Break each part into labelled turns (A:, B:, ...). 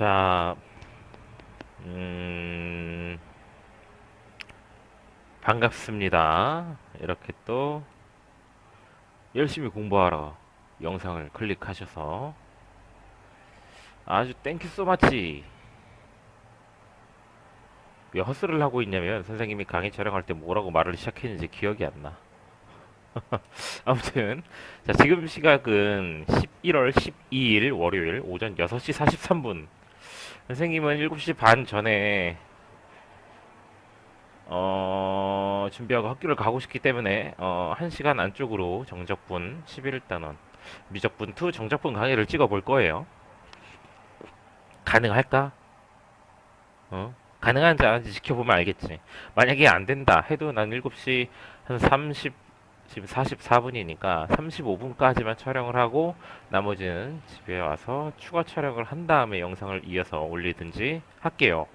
A: 자, 음, 반갑습니다. 이렇게 또 열심히 공부하러 영상을 클릭하셔서 아주 땡큐 소마치. 왜 헛소리를 하고 있냐면 선생님이 강의 촬영할 때 뭐라고 말을 시작했는지 기억이 안 나. 아무튼 자, 지금 시각은 11월 12일 월요일 오전 6시 43분. 선생님은 7시 반 전에 준비하고 학교를 가고 싶기 때문에 1시간 안쪽으로 정적분 11단원 미적분 2 정적분 강의를 찍어 볼 거예요. 가능할까? 가능한지 안 한지 지켜보면 알겠지. 만약에 안 된다 해도 난 7시 한 30, 지금 44분이니까 35분까지만 촬영을 하고 나머지는 집에 와서 추가 촬영을 한 다음에 영상을 이어서 올리든지 할게요.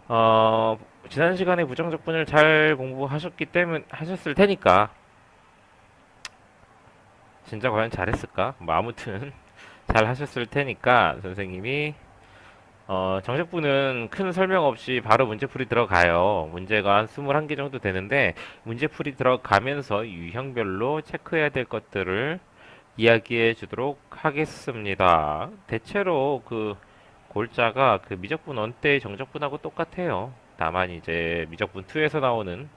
A: 어, 지난 시간에 부정적분을 잘 공부하셨기 때문 하셨을 테니까 진짜 과연 잘했을까? 뭐 아무튼 잘 하셨을 테니까 선생님이 정적분은 큰 설명 없이 바로 문제풀이 들어가요. 문제가 한 21개 정도 되는데 문제풀이 들어가면서 유형별로 체크해야 될 것들을 이야기해 주도록 하겠습니다. 대체로 그 골자가 그 미적분 원대의 정적분하고 똑같아요. 다만 이제 미적분 2에서 나오는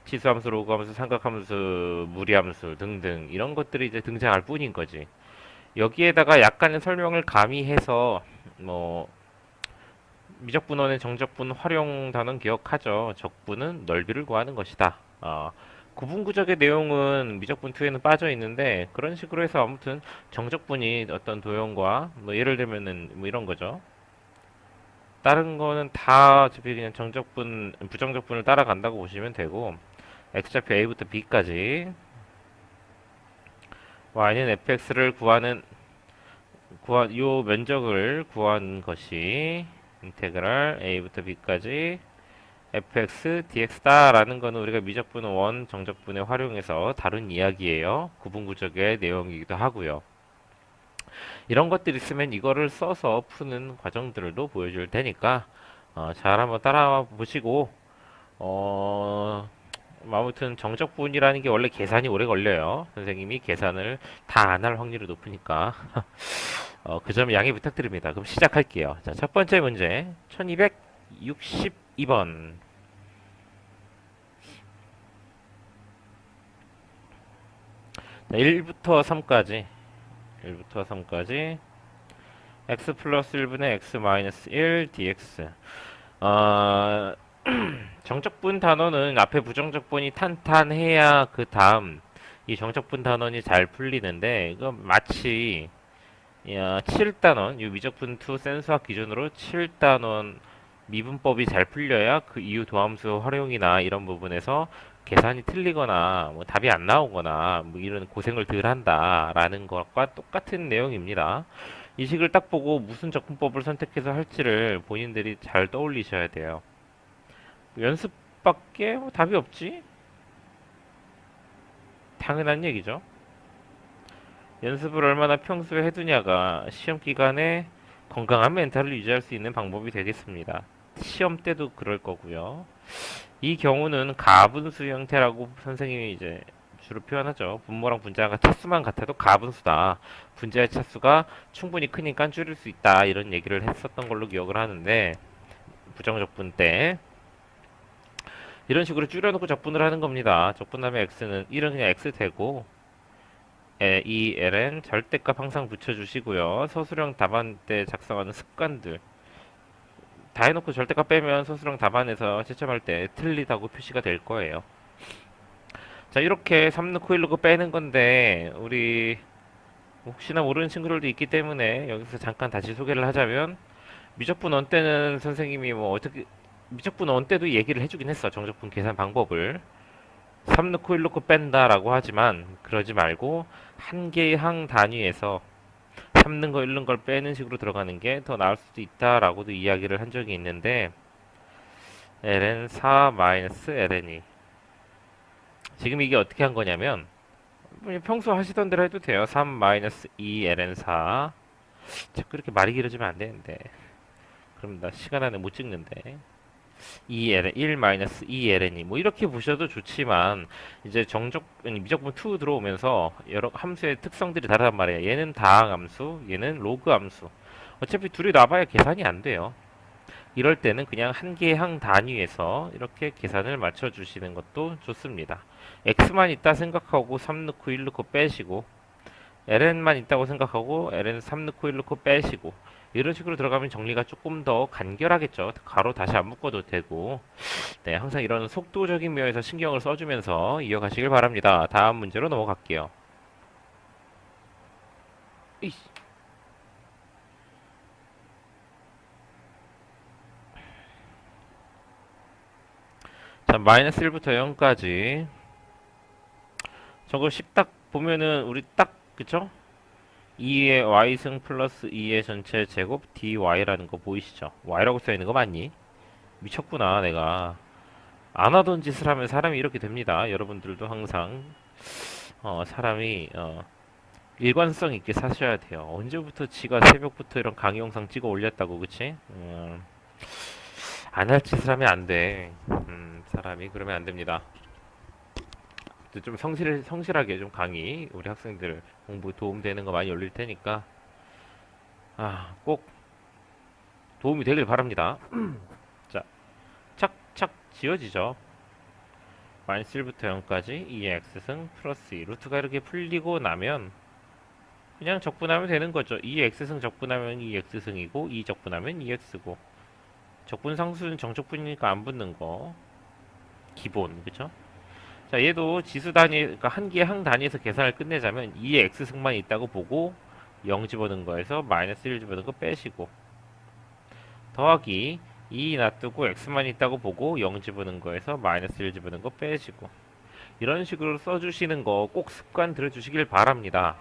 A: 치수함수, 로그함수, 삼각함수, 무리함수 등등 이런 것들이 이제 등장할 뿐인 거지. 여기에다가 약간의 설명을 가미해서 뭐 미적분원의 정적분 활용 단원 기억하죠. 적분은 넓이를 구하는 것이다. 구분구적의 내용은 미적분 2에는 빠져 있는데 그런 식으로 해서 아무튼 정적분이 어떤 도형과 뭐 예를 들면은 뭐 이런 거죠. 다른 거는 다 어차피 그냥 정적분, 부정적분을 따라간다고 보시면 되고 x좌표 a부터 b까지 y는 fx를 요 면적을 구한 것이 인테그랄 a부터 b까지 fx dx다라는 거는 우리가 미적분 원 정적분에 활용해서 다룬 이야기예요. 구분구적의 내용이기도 하고요. 이런 것들이 있으면 이거를 써서 푸는 과정들도 보여줄 테니까 잘 한번 따라와 보시고 아무튼 정적분이라는 게 원래 계산이 오래 걸려요. 선생님이 계산을 다 안 할 확률이 높으니까 그 점 양해 부탁드립니다. 그럼 시작할게요. 자, 첫 번째 문제 1262번 1부터 3까지 x 플러스 1분의 x 마이너스 1 dx 정적분 단원은 앞에 부정적분이 탄탄해야 그 다음 이 정적분 단원이 잘 풀리는데 이거 마치 7단원 이 미적분 2 센수학 기준으로 7단원 미분법이 잘 풀려야 그 이후 도함수 활용이나 이런 부분에서 계산이 틀리거나 뭐 답이 안 나오거나 뭐 이런 고생을 덜 한다라는 것과 똑같은 내용입니다. 이 식을 딱 보고 무슨 적분법을 선택해서 할지를 본인들이 잘 떠올리셔야 돼요. 연습밖에 뭐 답이 없지? 당연한 얘기죠. 연습을 얼마나 평소에 해두냐가 시험 기간에 건강한 멘탈을 유지할 수 있는 방법이 되겠습니다. 시험 때도 그럴 거고요. 이 경우는 가분수 형태라고 선생님이 이제 주로 표현하죠. 분모랑 분자가 차수만 같아도 가분수다. 분자의 차수가 충분히 크니까 줄일 수 있다. 이런 얘기를 했었던 걸로 기억을 하는데 부정적분 때 이런 식으로 줄여놓고 적분을 하는 겁니다. 적분하면 x는 1은 그냥 x 되고 이 ln 절대값 항상 붙여주시고요. 서술형 답안 때 작성하는 습관들 다 해놓고 절대값 빼면 서술형 답안에서 채점할 때 틀리다고 표시가 될 거예요. 자, 이렇게 3 넣고 1 넣고 빼는 건데 우리 혹시나 모르는 친구들도 있기 때문에 여기서 잠깐 다시 소개를 하자면 미적분 원 때는 선생님이 뭐 어떻게 미적분 원 때도 얘기를 해주긴 했어. 정적분 계산 방법을 3 넣고 1 넣고 뺀다라고 하지만 그러지 말고 한 개의 항 단위에서 3 넣은 거 1 넣은 걸 빼는 식으로 들어가는 게 더 나을 수도 있다라고도 이야기를 한 적이 있는데 ln 4 마이너스 ln이 지금 이게 어떻게 한 거냐면 평소 하시던 대로 해도 돼요. 3 마이너스 2 ln 4 자꾸 이렇게 말이 길어지면 안 되는데 그럼 나 시간 안에 못 찍는데. 2ln 1 마이너스 2ln이 뭐 이렇게 보셔도 좋지만 이제 정적 아니 미적분 2 들어오면서 여러 함수의 특성들이 다르단 말이에요. 얘는 다항 함수, 얘는 로그 함수. 어차피 둘이 놔봐야 계산이 안 돼요. 이럴 때는 그냥 한 개의 항 단위에서 이렇게 계산을 맞춰 주시는 것도 좋습니다. x만 있다 생각하고 3 넣고 1 넣고 빼시고 ln만 있다고 생각하고 ln 3 넣고 1 넣고 빼시고 이런 식으로 들어가면 정리가 조금 더 간결하겠죠. 가로 다시 안 묶어도 되고. 네, 항상 이런 속도적인 면에서 신경을 써주면서 이어가시길 바랍니다. 다음 문제로 넘어갈게요. 이씨. 자, 마이너스 1부터 0까지. 저거 식딱 보면은 우리 딱 그쵸? 2의 y승 플러스 2의 전체 제곱 dy라는 거 보이시죠? y라고 써있는 거 맞니? 미쳤구나 내가. 안 하던 짓을 하면 사람이 이렇게 됩니다. 여러분들도 항상 사람이 일관성 있게 사셔야 돼요. 언제부터 지가 새벽부터 이런 강의 영상 찍어 올렸다고 그치? 안 할 짓을 하면 안 돼. 사람이 그러면 안 됩니다. 좀 성실하게 좀 강의 우리 학생들 공부 도움되는 거 많이 올릴 테니까 꼭 도움이 되길 바랍니다. 자, 착착 지워지죠. 마이너스 1부터 0까지 2의 x승 플러스 2 루트가 이렇게 풀리고 나면 그냥 적분하면 되는 거죠. 2의 x승 적분하면 2 x승이고 2 적분하면 2x고 적분 상수는 정적분이니까 안 붙는 거 기본 그쵸? 자 얘도 지수 단위 그러니까 한 개의 항 단위에서 계산을 끝내자면 2의 x승만 있다고 보고 0 집어넣은 거에서 마이너스 1 집어넣은 거 빼시고 더하기 2 놔두고 x만 있다고 보고 0 집어넣은 거에서 마이너스 1 집어넣은 거 빼시고 이런 식으로 써주시는 거 꼭 습관 들여주시길 바랍니다.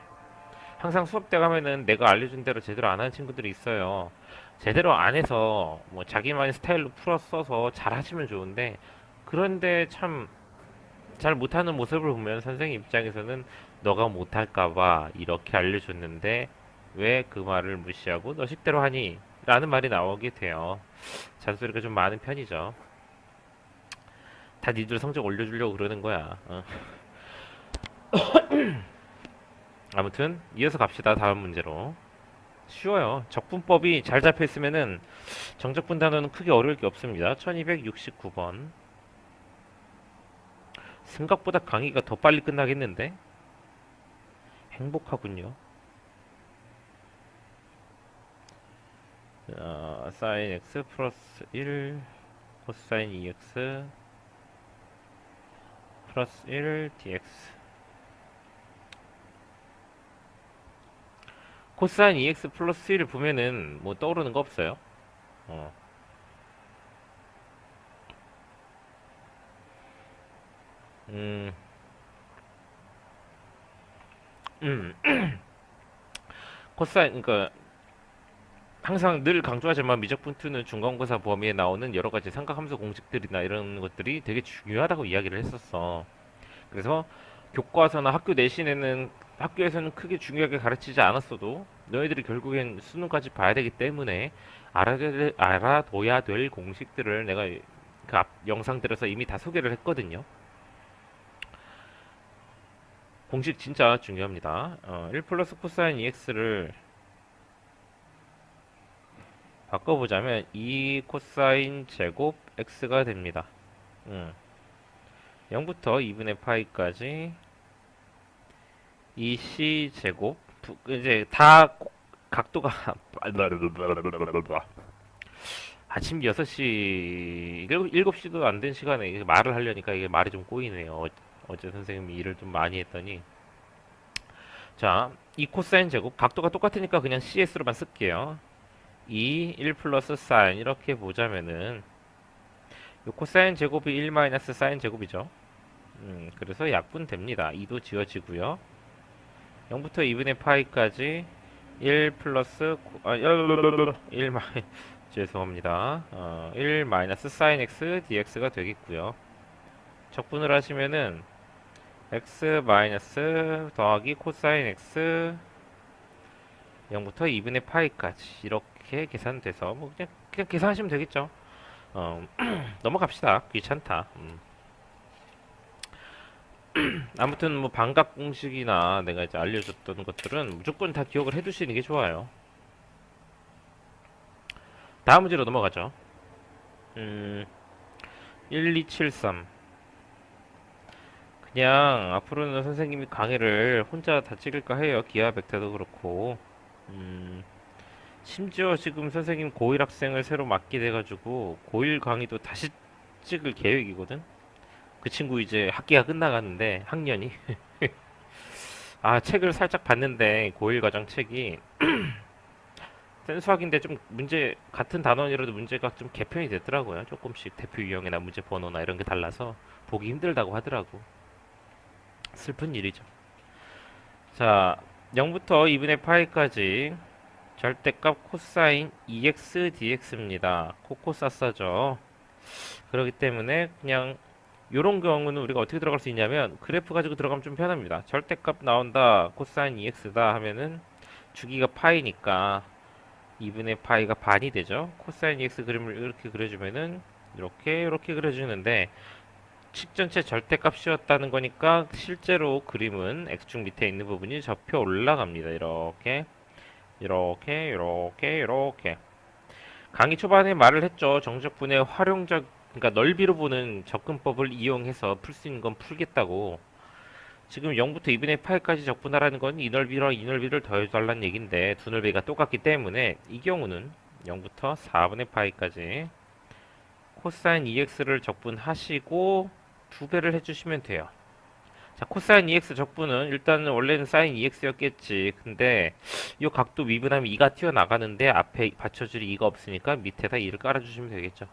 A: 항상 수업 때 가면은 내가 알려준 대로 제대로 안 하는 친구들이 있어요. 제대로 안 해서 뭐 자기만의 스타일로 풀어 써서 잘 하시면 좋은데 그런데 참 잘 못하는 모습을 보면 선생님 입장에서는 너가 못할까봐 이렇게 알려줬는데 왜 그 말을 무시하고 너 식대로 하니? 라는 말이 나오게 돼요. 잔소리가 좀 많은 편이죠. 다 니들 성적 올려주려고 그러는 거야. 아무튼 이어서 갑시다. 다음 문제로. 쉬워요. 적분법이 잘 잡혀 있으면은 정적분 단어는 크게 어려울 게 없습니다. 1269번. 생각보다 강의가 더 빨리 끝나겠는데? 행복하군요. sin x 플러스 1 코사인 2x 플러스 1 dx 코사인 2x 플러스 1을 보면은 뭐 떠오르는 거 없어요? 어. 음, 음. 코사인, 그니까, 항상 늘 강조하지만 미적분투는 중간고사 범위에 나오는 여러 가지 삼각함수 공식들이나 이런 것들이 되게 중요하다고 이야기를 했었어. 그래서 교과서나 학교 내신에는 학교에서는 크게 중요하게 가르치지 않았어도 너희들이 결국엔 수능까지 봐야 되기 때문에 알아둬야 될 공식들을 내가 그 앞 영상들에서 이미 다 소개를 했거든요. 공식 진짜 중요합니다. 1 플러스 코사인 2x를 바꿔보자면 2 코사인 제곱 x가 됩니다. 0부터 2분의 파이까지 2c 제곱 이제 다 각도가 아침 6시 7시도 안 된 시간에 말을 하려니까 이게 말이 좀 꼬이네요. 어제 선생님이 일을 좀 많이 했더니 자, 이 코사인 제곱 각도가 똑같으니까 그냥 CS로만 쓸게요. 2, 1 플러스 사인 이렇게 보자면은 요 코사인 제곱이 1 마이너스 사인 제곱이죠. 그래서 약분됩니다. 2도 지워지고요. 0부터 2분의 파이까지 1 플러스 1 죄송합니다. 1 마이너스 사인 x dx가 되겠고요. 적분을 하시면은 x 마이너스 더하기 코사인 x 0부터 2분의 파이까지 이렇게 계산돼서 뭐 그냥 계산하시면 되겠죠. 넘어갑시다. 귀찮다. 아무튼 뭐 반각 공식이나 내가 이제 알려줬던 것들은 무조건 다 기억을 해두시는 게 좋아요. 다음 문제로 넘어가죠. 1273. 그냥 앞으로는 선생님이 강의를 혼자 다 찍을까 해요. 기하 벡터도 그렇고. 심지어 지금 선생님 고1 학생을 새로 맡게 돼가지고 고1 강의도 다시 찍을 계획이거든. 그 친구 이제 학기가 끝나가는데 학년이 아 책을 살짝 봤는데 고1 과정 책이 센수학인데 좀 문제 같은 단원이라도 문제가 좀 개편이 됐더라고요. 조금씩 대표 유형이나 문제 번호나 이런 게 달라서 보기 힘들다고 하더라고. 슬픈 일이죠. 자, 0부터 2분의 파이까지 절대값 코사인 2x dx입니다. 코코사사죠. 그렇기 때문에 그냥 이런 경우는 우리가 어떻게 들어갈 수 있냐면 그래프 가지고 들어가면 좀 편합니다. 절대값 나온다 코사인 2x다 하면은 주기가 파이니까 2분의 파이가 반이 되죠. 코사인 2x 그림을 이렇게 그려주면은 이렇게 그려주는데 식 전체 절대값이었다는 거니까 실제로 그림은 x축 밑에 있는 부분이 접혀 올라갑니다. 이렇게. 강의 초반에 말을 했죠. 정적분의 활용적, 그러니까 넓이로 보는 접근법을 이용해서 풀 수 있는 건 풀겠다고. 지금 0부터 2분의 8까지 적분하라는 건 이 넓이랑 이 넓이를 더해달라는 얘기인데 두 넓이가 똑같기 때문에 이 경우는 0부터 4분의 파이까지 코사인 2x를 적분하시고 두 배를 해주시면 돼요. 자, 코사인 2x 적분은 일단은 원래는 사인 2x였겠지. 근데 이 각도 미분하면 2가 튀어나가는데 앞에 받쳐줄 2가 없으니까 밑에다 2를 깔아주시면 되겠죠.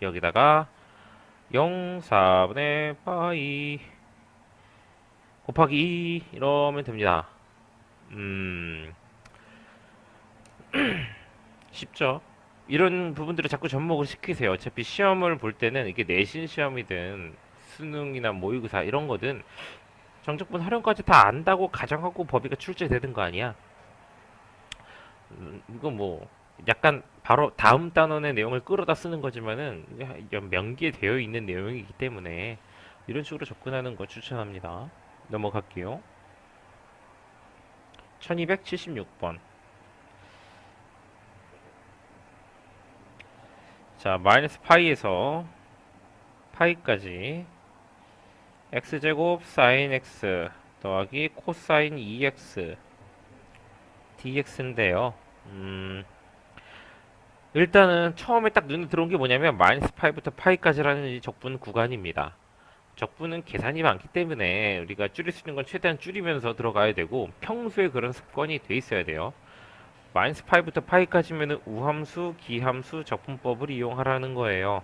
A: 여기다가 0, 4분의 파이 곱하기 2 이러면 됩니다. 쉽죠? 이런 부분들을 자꾸 접목을 시키세요. 어차피 시험을 볼 때는 이게 내신 시험이든 수능이나 모의고사 이런 거든 정적분 활용까지 다 안다고 가정하고 법의가 출제되는 거 아니야? 이거 뭐 약간 바로 다음 단원의 내용을 끌어다 쓰는 거지만은 명기되어 있는 내용이기 때문에 이런 식으로 접근하는 거 추천합니다. 넘어갈게요. 1276번. 자, 마이너스 파이에서 파이까지 x제곱 사인 x 더하기 코사인 2x dx인데요. 일단은 처음에 딱 눈에 들어온 게 뭐냐면 마이너스 파이부터 파이까지라는 이 적분 구간입니다. 적분은 계산이 많기 때문에 우리가 줄일 수 있는 건 최대한 줄이면서 들어가야 되고 평소에 그런 습관이 돼 있어야 돼요. 마이너스 파이부터 파이까지면은 우함수, 기함수 적분법을 이용하라는 거예요.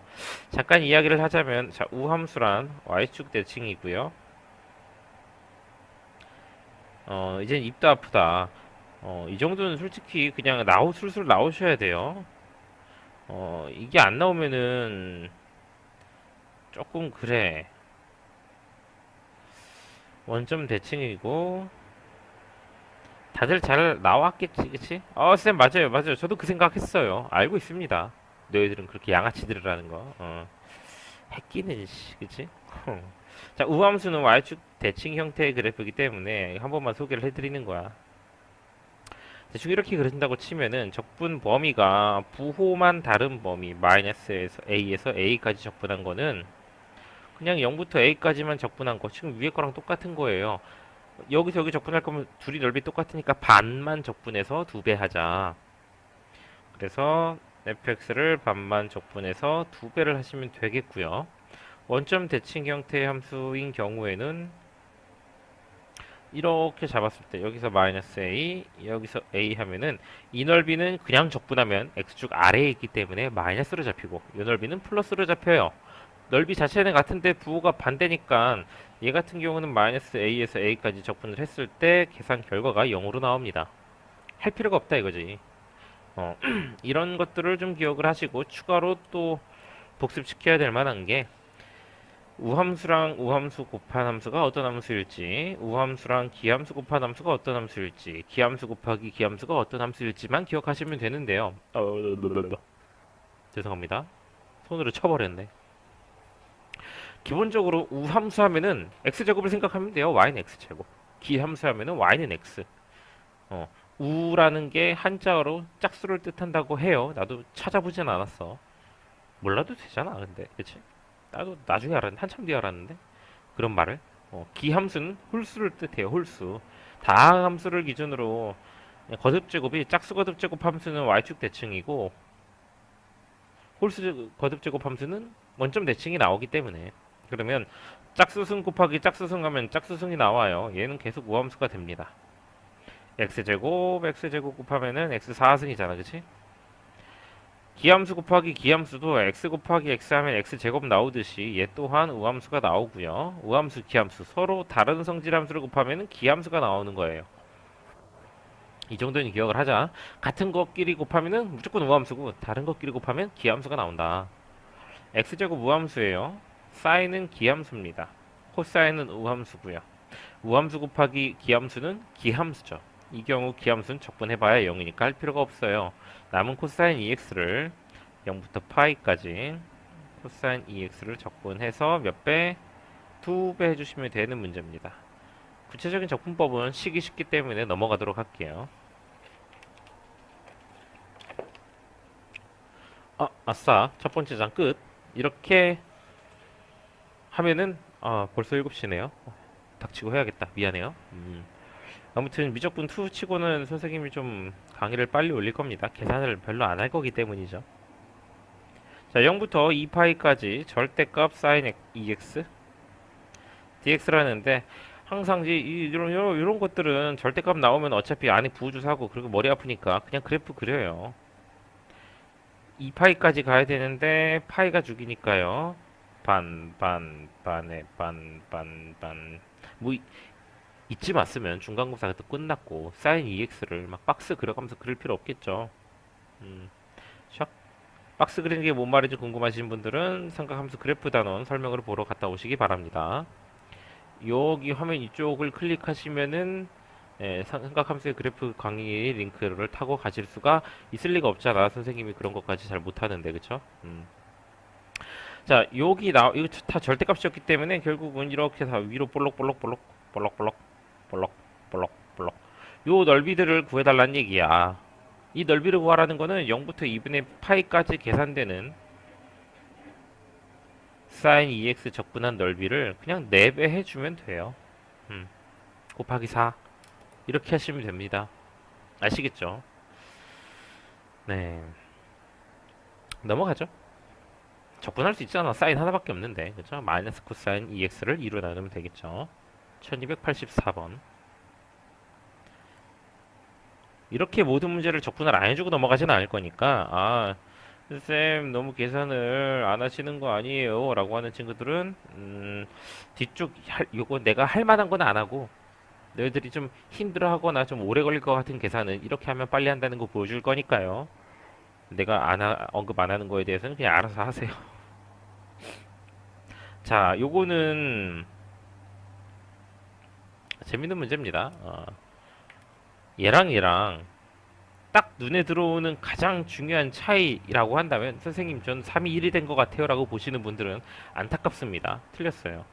A: 잠깐 이야기를 하자면 자, 우함수란 y축 대칭이고요. 이젠 입도 아프다. 이 정도는 솔직히 그냥 술술 나오셔야 돼요. 이게 안 나오면은 조금 그래. 원점 대칭이고 다들 잘 나왔겠지, 그치? 쌤 맞아요. 저도 그 생각했어요. 알고 있습니다. 너희들은 그렇게 양아치들이라는 거. 했기는 씨, 그치? 자, 우함수는 y축 대칭 형태의 그래프이기 때문에 한 번만 소개를 해드리는 거야. 대충 이렇게 그려진다고 치면은 적분 범위가 부호만 다른 범위 마이너스에서 a에서 a까지 적분한 거는 그냥 0부터 a까지만 적분한 거 지금 위에 거랑 똑같은 거예요. 여기서 여기 적분할 거면 둘이 넓이 똑같으니까 반만 적분해서 두 배 하자. 그래서 fx를 반만 적분해서 두 배를 하시면 되겠고요. 원점 대칭 형태의 함수인 경우에는 이렇게 잡았을 때 여기서 마이너스 a 여기서 a 하면은 이 넓이는 그냥 적분하면 x축 아래에 있기 때문에 마이너스로 잡히고 이 넓이는 플러스로 잡혀요. 넓이 자체는 같은데 부호가 반대니까 얘 같은 경우는 마이너스 a에서 a까지 적분을 했을 때 계산 결과가 0으로 나옵니다. 할 필요가 없다 이거지. 이런 것들을 좀 기억을 하시고 추가로 또 복습시켜야 될 만한 게 우함수랑 우함수 곱한 함수가 어떤 함수일지, 우함수랑 기함수 곱한 함수가 어떤 함수일지, 기함수 곱하기 기함수가 어떤 함수일지만 기억하시면 되는데요. 죄송합니다. 손으로 쳐버렸네. 기본적으로 우함수 하면은 x제곱을 생각하면 돼요. y는 x제곱. 기함수 하면은 y는 x. 우라는 게 한자어로 짝수를 뜻한다고 해요. 나도 찾아보진 않았어. 몰라도 되잖아, 근데. 그치? 나도 나중에 알았는데, 한참 뒤에 알았는데. 그런 말을. 기함수는 홀수를 뜻해요, 홀수. 다항함수를 기준으로 거듭제곱이 짝수 거듭제곱 함수는 y축 대칭이고, 홀수 거듭제곱 함수는 원점 대칭이 나오기 때문에. 그러면 짝수승 곱하기 짝수승 하면 짝수승이 나와요. 얘는 계속 우함수가 됩니다. x제곱 곱하면은 x 4승이잖아, 그치? 기함수 곱하기 기함수도 x 곱하기 x 하면 x제곱 나오듯이 얘 또한 우함수가 나오고요. 우함수, 기함수 서로 다른 성질함수를 곱하면 기함수가 나오는 거예요. 이 정도는 기억을 하자. 같은 것끼리 곱하면은 무조건 우함수고 다른 것끼리 곱하면 기함수가 나온다. x제곱 우함수예요. 사인은 기함수입니다. 코사인은 우함수고요. 우함수 곱하기 기함수는 기함수죠. 이 경우 기함수는 적분해봐야 0이니까 할 필요가 없어요. 남은 코사인 EX를 0부터 파이까지 코사인 EX를 적분해서 몇 배? 2배 해주시면 되는 문제입니다. 구체적인 적분법은 시기 쉽기 때문에 넘어가도록 할게요. 아싸. 첫 번째 장 끝. 이렇게 하면은 벌써 7시네요. 닥치고 해야겠다. 미안해요. 아무튼 미적분 2 치고는 선생님이 좀 강의를 빨리 올릴 겁니다. 계산을 별로 안 할 거기 때문이죠. 자, 0부터 2파이까지 절대값 sin EX dx라는데 항상 이런 것들은 절대값 나오면 어차피 안에 부호주사하고 그리고 머리 아프니까 그냥 그래프 그려요. 2파이까지 가야 되는데 파이가 죽이니까요. 반에 반. 뭐 잊지 마으면 중간고사가 또 끝났고 sin EX를 막 박스 그려가면서 그릴 필요 없겠죠. 샥 박스 그리는 게 뭔 말인지 궁금하신 분들은 삼각함수 그래프 단원 설명을 보러 갔다 오시기 바랍니다. 여기 화면 이쪽을 클릭하시면은 삼각함수의 그래프 강의 링크를 타고 가실 수가 있을 리가 없잖아. 선생님이 그런 것까지 잘 못하는데, 그쵸? 자, 이거 다 절대값이었기 때문에 결국은 이렇게 다 위로 볼록볼록 요 넓이들을 구해달라는 얘기야. 이 넓이를 구하라는 거는 0부터 2분의 파이까지 계산되는 sin EX 적분한 넓이를 그냥 4배 해주면 돼요. 곱하기 4 이렇게 하시면 됩니다. 아시겠죠? 네, 넘어가죠. 적분할 수 있잖아. 사인 하나밖에 없는데, 그죠? 마이너스 코사인 EX를 2로 나누면 되겠죠. 1284번. 이렇게 모든 문제를 적분을 안 해주고 넘어가지는 않을 거니까, 쌤 너무 계산을 안 하시는 거 아니에요 라고 하는 친구들은 뒤쪽 요거 내가 할 만한 건 안 하고 너희들이 좀 힘들어 하거나 좀 오래 걸릴 것 같은 계산은 이렇게 하면 빨리 한다는 거 보여줄 거니까요. 내가 언급 안 하는 거에 대해서는 그냥 알아서 하세요. 자, 요거는 재밌는 문제입니다. 얘랑 딱 눈에 들어오는 가장 중요한 차이라고 한다면 선생님 전 3이 1이 된 것 같아요 라고 보시는 분들은 안타깝습니다. 틀렸어요.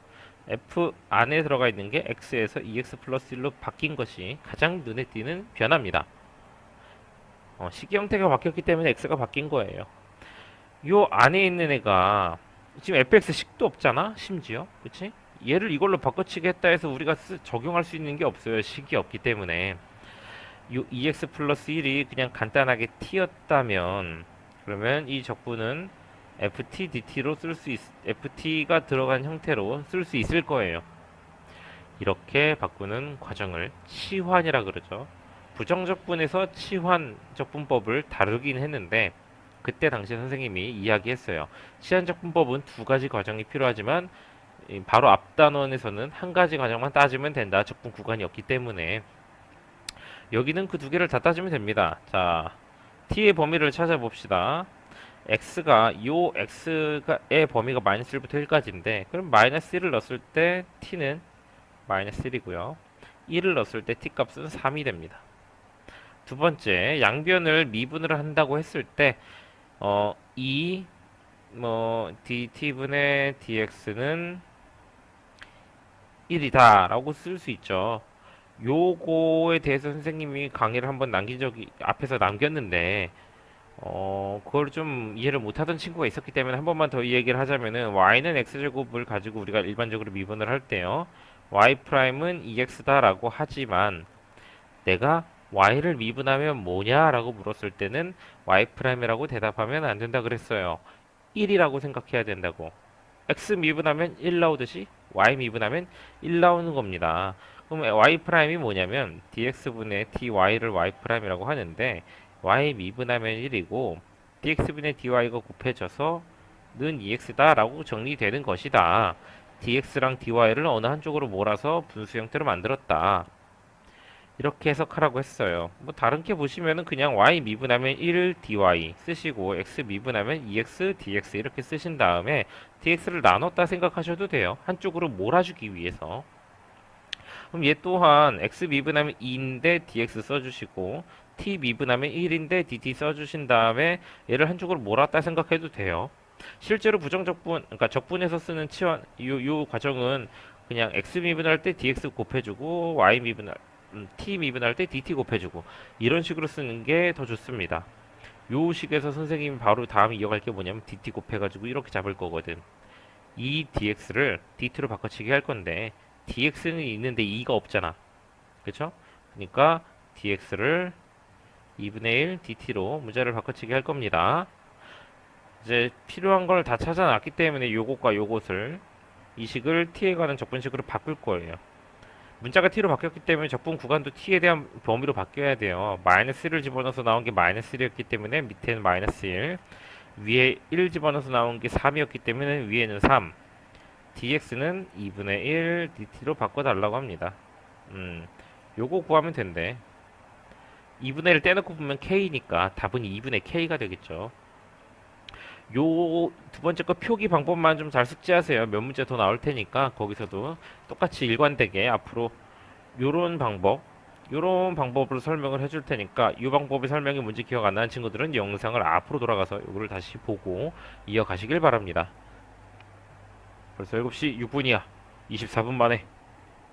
A: f 안에 들어가 있는 게 x에서 2x 플러스 1로 바뀐 것이 가장 눈에 띄는 변화입니다. 식이 형태가 바뀌었기 때문에 x가 바뀐 거예요. 요 안에 있는 애가 지금 fx 식도 없잖아, 심지어. 그치? 얘를 이걸로 바꿔치기 했다 해서 우리가 적용할 수 있는 게 없어요. 식이 없기 때문에. 요 2x 플러스 1이 그냥 간단하게 t였다면 그러면 이 적분은 ft dt로 ft가 들어간 형태로 쓸 수 있을 거예요. 이렇게 바꾸는 과정을 치환이라 그러죠. 부정적분에서 치환 적분법을 다루긴 했는데 그때 당시 선생님이 이야기했어요. 치환 적분법은 2가지 과정이 필요하지만 바로 앞 단원에서는 1가지 과정만 따지면 된다. 적분 구간이 없기 때문에 여기는 그 2개를 다 따지면 됩니다. 자, t의 범위를 찾아봅시다. x가 요 x의 범위가 마이너스 1부터 1까지인데 그럼 마이너스 1을 넣었을 때 t는 마이너스 1이고요. 1을 넣었을 때 t 값은 3이 됩니다. 두 번째, 양변을 미분을 한다고 했을 때 이 dt분의 dx는 1이다 라고 쓸 수 있죠. 요거에 대해서 선생님이 강의를 한번 남긴 적이 앞에서 남겼는데 그걸 좀 이해를 못하던 친구가 있었기 때문에 한 번만 더 이 얘기를 하자면은 y는 x제곱을 가지고 우리가 일반적으로 미분을 할 때요. y 프라임은 2x다 라고 하지만 내가 y를 미분하면 뭐냐라고 물었을 때는 y 프라임이라고 대답하면 안 된다 그랬어요. 1이라고 생각해야 된다고. x 미분하면 1 나오듯이 y 미분하면 1 나오는 겁니다. 그럼 y 프라임이 뭐냐면 dx분의 dy를 y 프라임이라고 하는데 y 미분하면 1이고 dx분의 dy가 곱해져서 는 2x다 라고 정리되는 것이다. dx랑 dy를 어느 한쪽으로 몰아서 분수 형태로 만들었다. 이렇게 해석하라고 했어요. 뭐 다른 게 보시면은 그냥 y 미분하면 1 dy 쓰시고 x 미분하면 2x dx 이렇게 쓰신 다음에 dx를 나눴다 생각하셔도 돼요. 한쪽으로 몰아주기 위해서. 그럼 얘 또한 x 미분하면 2인데 dx 써주시고 t 미분하면 1인데 dt 써주신 다음에 얘를 한쪽으로 몰았다 생각해도 돼요. 실제로 부정적분, 그러니까 적분해서 쓰는 치환, 요 과정은 그냥 x 미분할 때 dx 곱해주고 y 미분할 t 미분할 때 dt 곱해주고 이런 식으로 쓰는 게 더 좋습니다. 요 식에서 선생님이 바로 다음 이어갈 게 뭐냐면 dt 곱해가지고 이렇게 잡을 거거든. 이 dx를 dt로 바꿔치기 할 건데 dx는 있는데 2가 없잖아. 그쵸? 그러니까 dx를 2분의 1 dt로 문자를 바꿔치기 할 겁니다. 이제 필요한 걸 다 찾아놨기 때문에 요것과 요것을 이 식을 t에 관한 적분식으로 바꿀 거예요. 문자가 t로 바뀌었기 때문에 적분 구간도 t에 대한 범위로 바뀌어야 돼요. 마이너스 1을 집어넣어서 나온 게 마이너스 1이었기 때문에 밑에는 마이너스 1, 위에 1 집어넣어서 나온 게 3이었기 때문에 위에는 3, dx는 2분의 1 dt로 바꿔달라고 합니다. 요거 구하면 된대. 2분의 1을 떼놓고 보면 k니까 답은 2분의 k가 되겠죠. 요 두 번째 거 표기 방법만 좀 잘 숙지하세요. 몇 문제 더 나올 테니까 거기서도 똑같이 일관되게 앞으로 요런 방법으로 설명을 해줄 테니까 이 방법의 설명이 문제 기억 안 나는 친구들은 영상을 앞으로 돌아가서 요거를 다시 보고 이어가시길 바랍니다. 벌써 7시 6분이야. 24분 만에.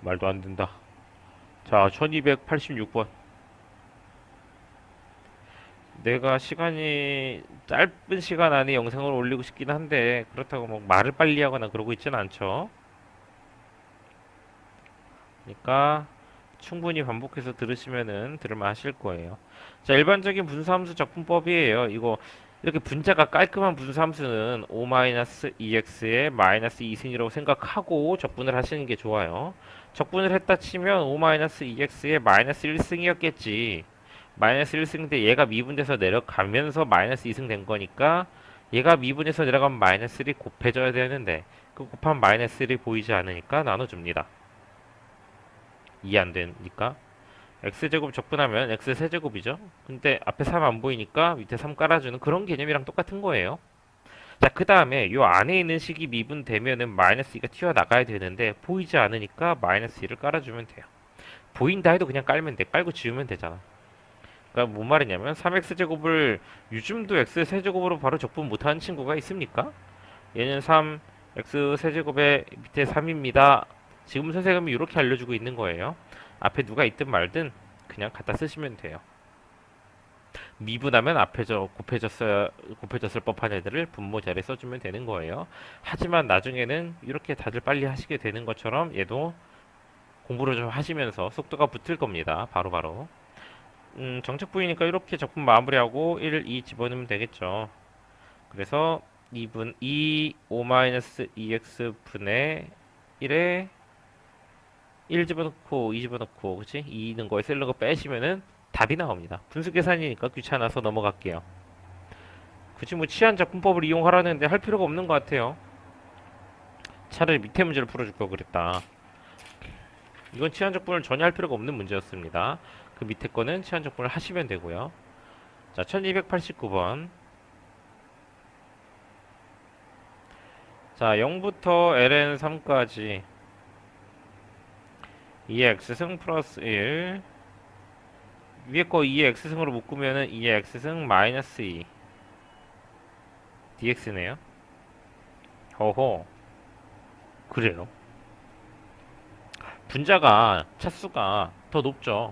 A: 말도 안 된다. 자, 1286번. 내가 시간이 짧은 시간 안에 영상을 올리고 싶긴 한데 그렇다고 뭐 말을 빨리 하거나 그러고 있진 않죠. 그러니까 충분히 반복해서 들으시면은 들을만 하실 거예요. 자, 일반적인 분수함수 적분법이에요. 이거 이렇게 분자가 깔끔한 분수함수는 5-2x의 마이너스 2승이라고 생각하고 적분을 하시는 게 좋아요. 적분을 했다 치면 5-2x의 마이너스 1승이었겠지. 마이너스 1승인데 얘가 미분돼서 내려가면서 마이너스 2승 된 거니까 얘가 미분해서 내려가면 마이너스 1이 곱해져야 되는데 그 곱한 마이너스 1이 보이지 않으니까 나눠줍니다. 이해 안 되니까 x제곱 적분하면 x 세제곱이죠. 근데 앞에 3 안 보이니까 밑에 3 깔아주는 그런 개념이랑 똑같은 거예요. 자, 그 다음에 요 안에 있는 식이 미분되면은 마이너스 2가 튀어나가야 되는데 보이지 않으니까 마이너스 2를 깔아주면 돼요. 보인다 해도 그냥 깔면 돼. 깔고 지우면 되잖아. 그러니까 뭔 말이냐면 3x제곱을 요즘도 x 세제곱으로 바로 적분 못하는 친구가 있습니까? 얘는 3 x 세제곱의 밑에 3입니다. 지금 선생님이 이렇게 알려주고 있는 거예요. 앞에 누가 있든 말든 그냥 갖다 쓰시면 돼요. 미분하면 앞에 곱해졌을 법한 애들을 분모 자리에 써주면 되는 거예요. 하지만 나중에는 이렇게 다들 빨리 하시게 되는 것처럼 얘도 공부를 좀 하시면서 속도가 붙을 겁니다. 바로바로. 정책 부위니까 이렇게 적분 마무리하고 1, 2 집어넣으면 되겠죠. 그래서 2분 2 5-2x 분의 1에 1 집어넣고 2 집어넣고 그치? 2 있는 거에 셀러거 빼시면은 답이 나옵니다. 분수 계산이니까 귀찮아서 넘어갈게요. 굳이 뭐 치환 적분법을 이용하라는데 할 필요가 없는 것 같아요. 차라리 밑에 문제를 풀어줄 걸 그랬다. 이건 치환 적분을 전혀 할 필요가 없는 문제였습니다. 그 밑에 거는 치환 적분을 하시면 되고요. 자, 1289번. 자, 0부터 ln3까지 2의 x승 플러스 1 위에 거 2의 x승으로 묶으면은 2의 x승 마이너스 2 dx네요. 허허. 그래요. 분자가 차수가 더 높죠.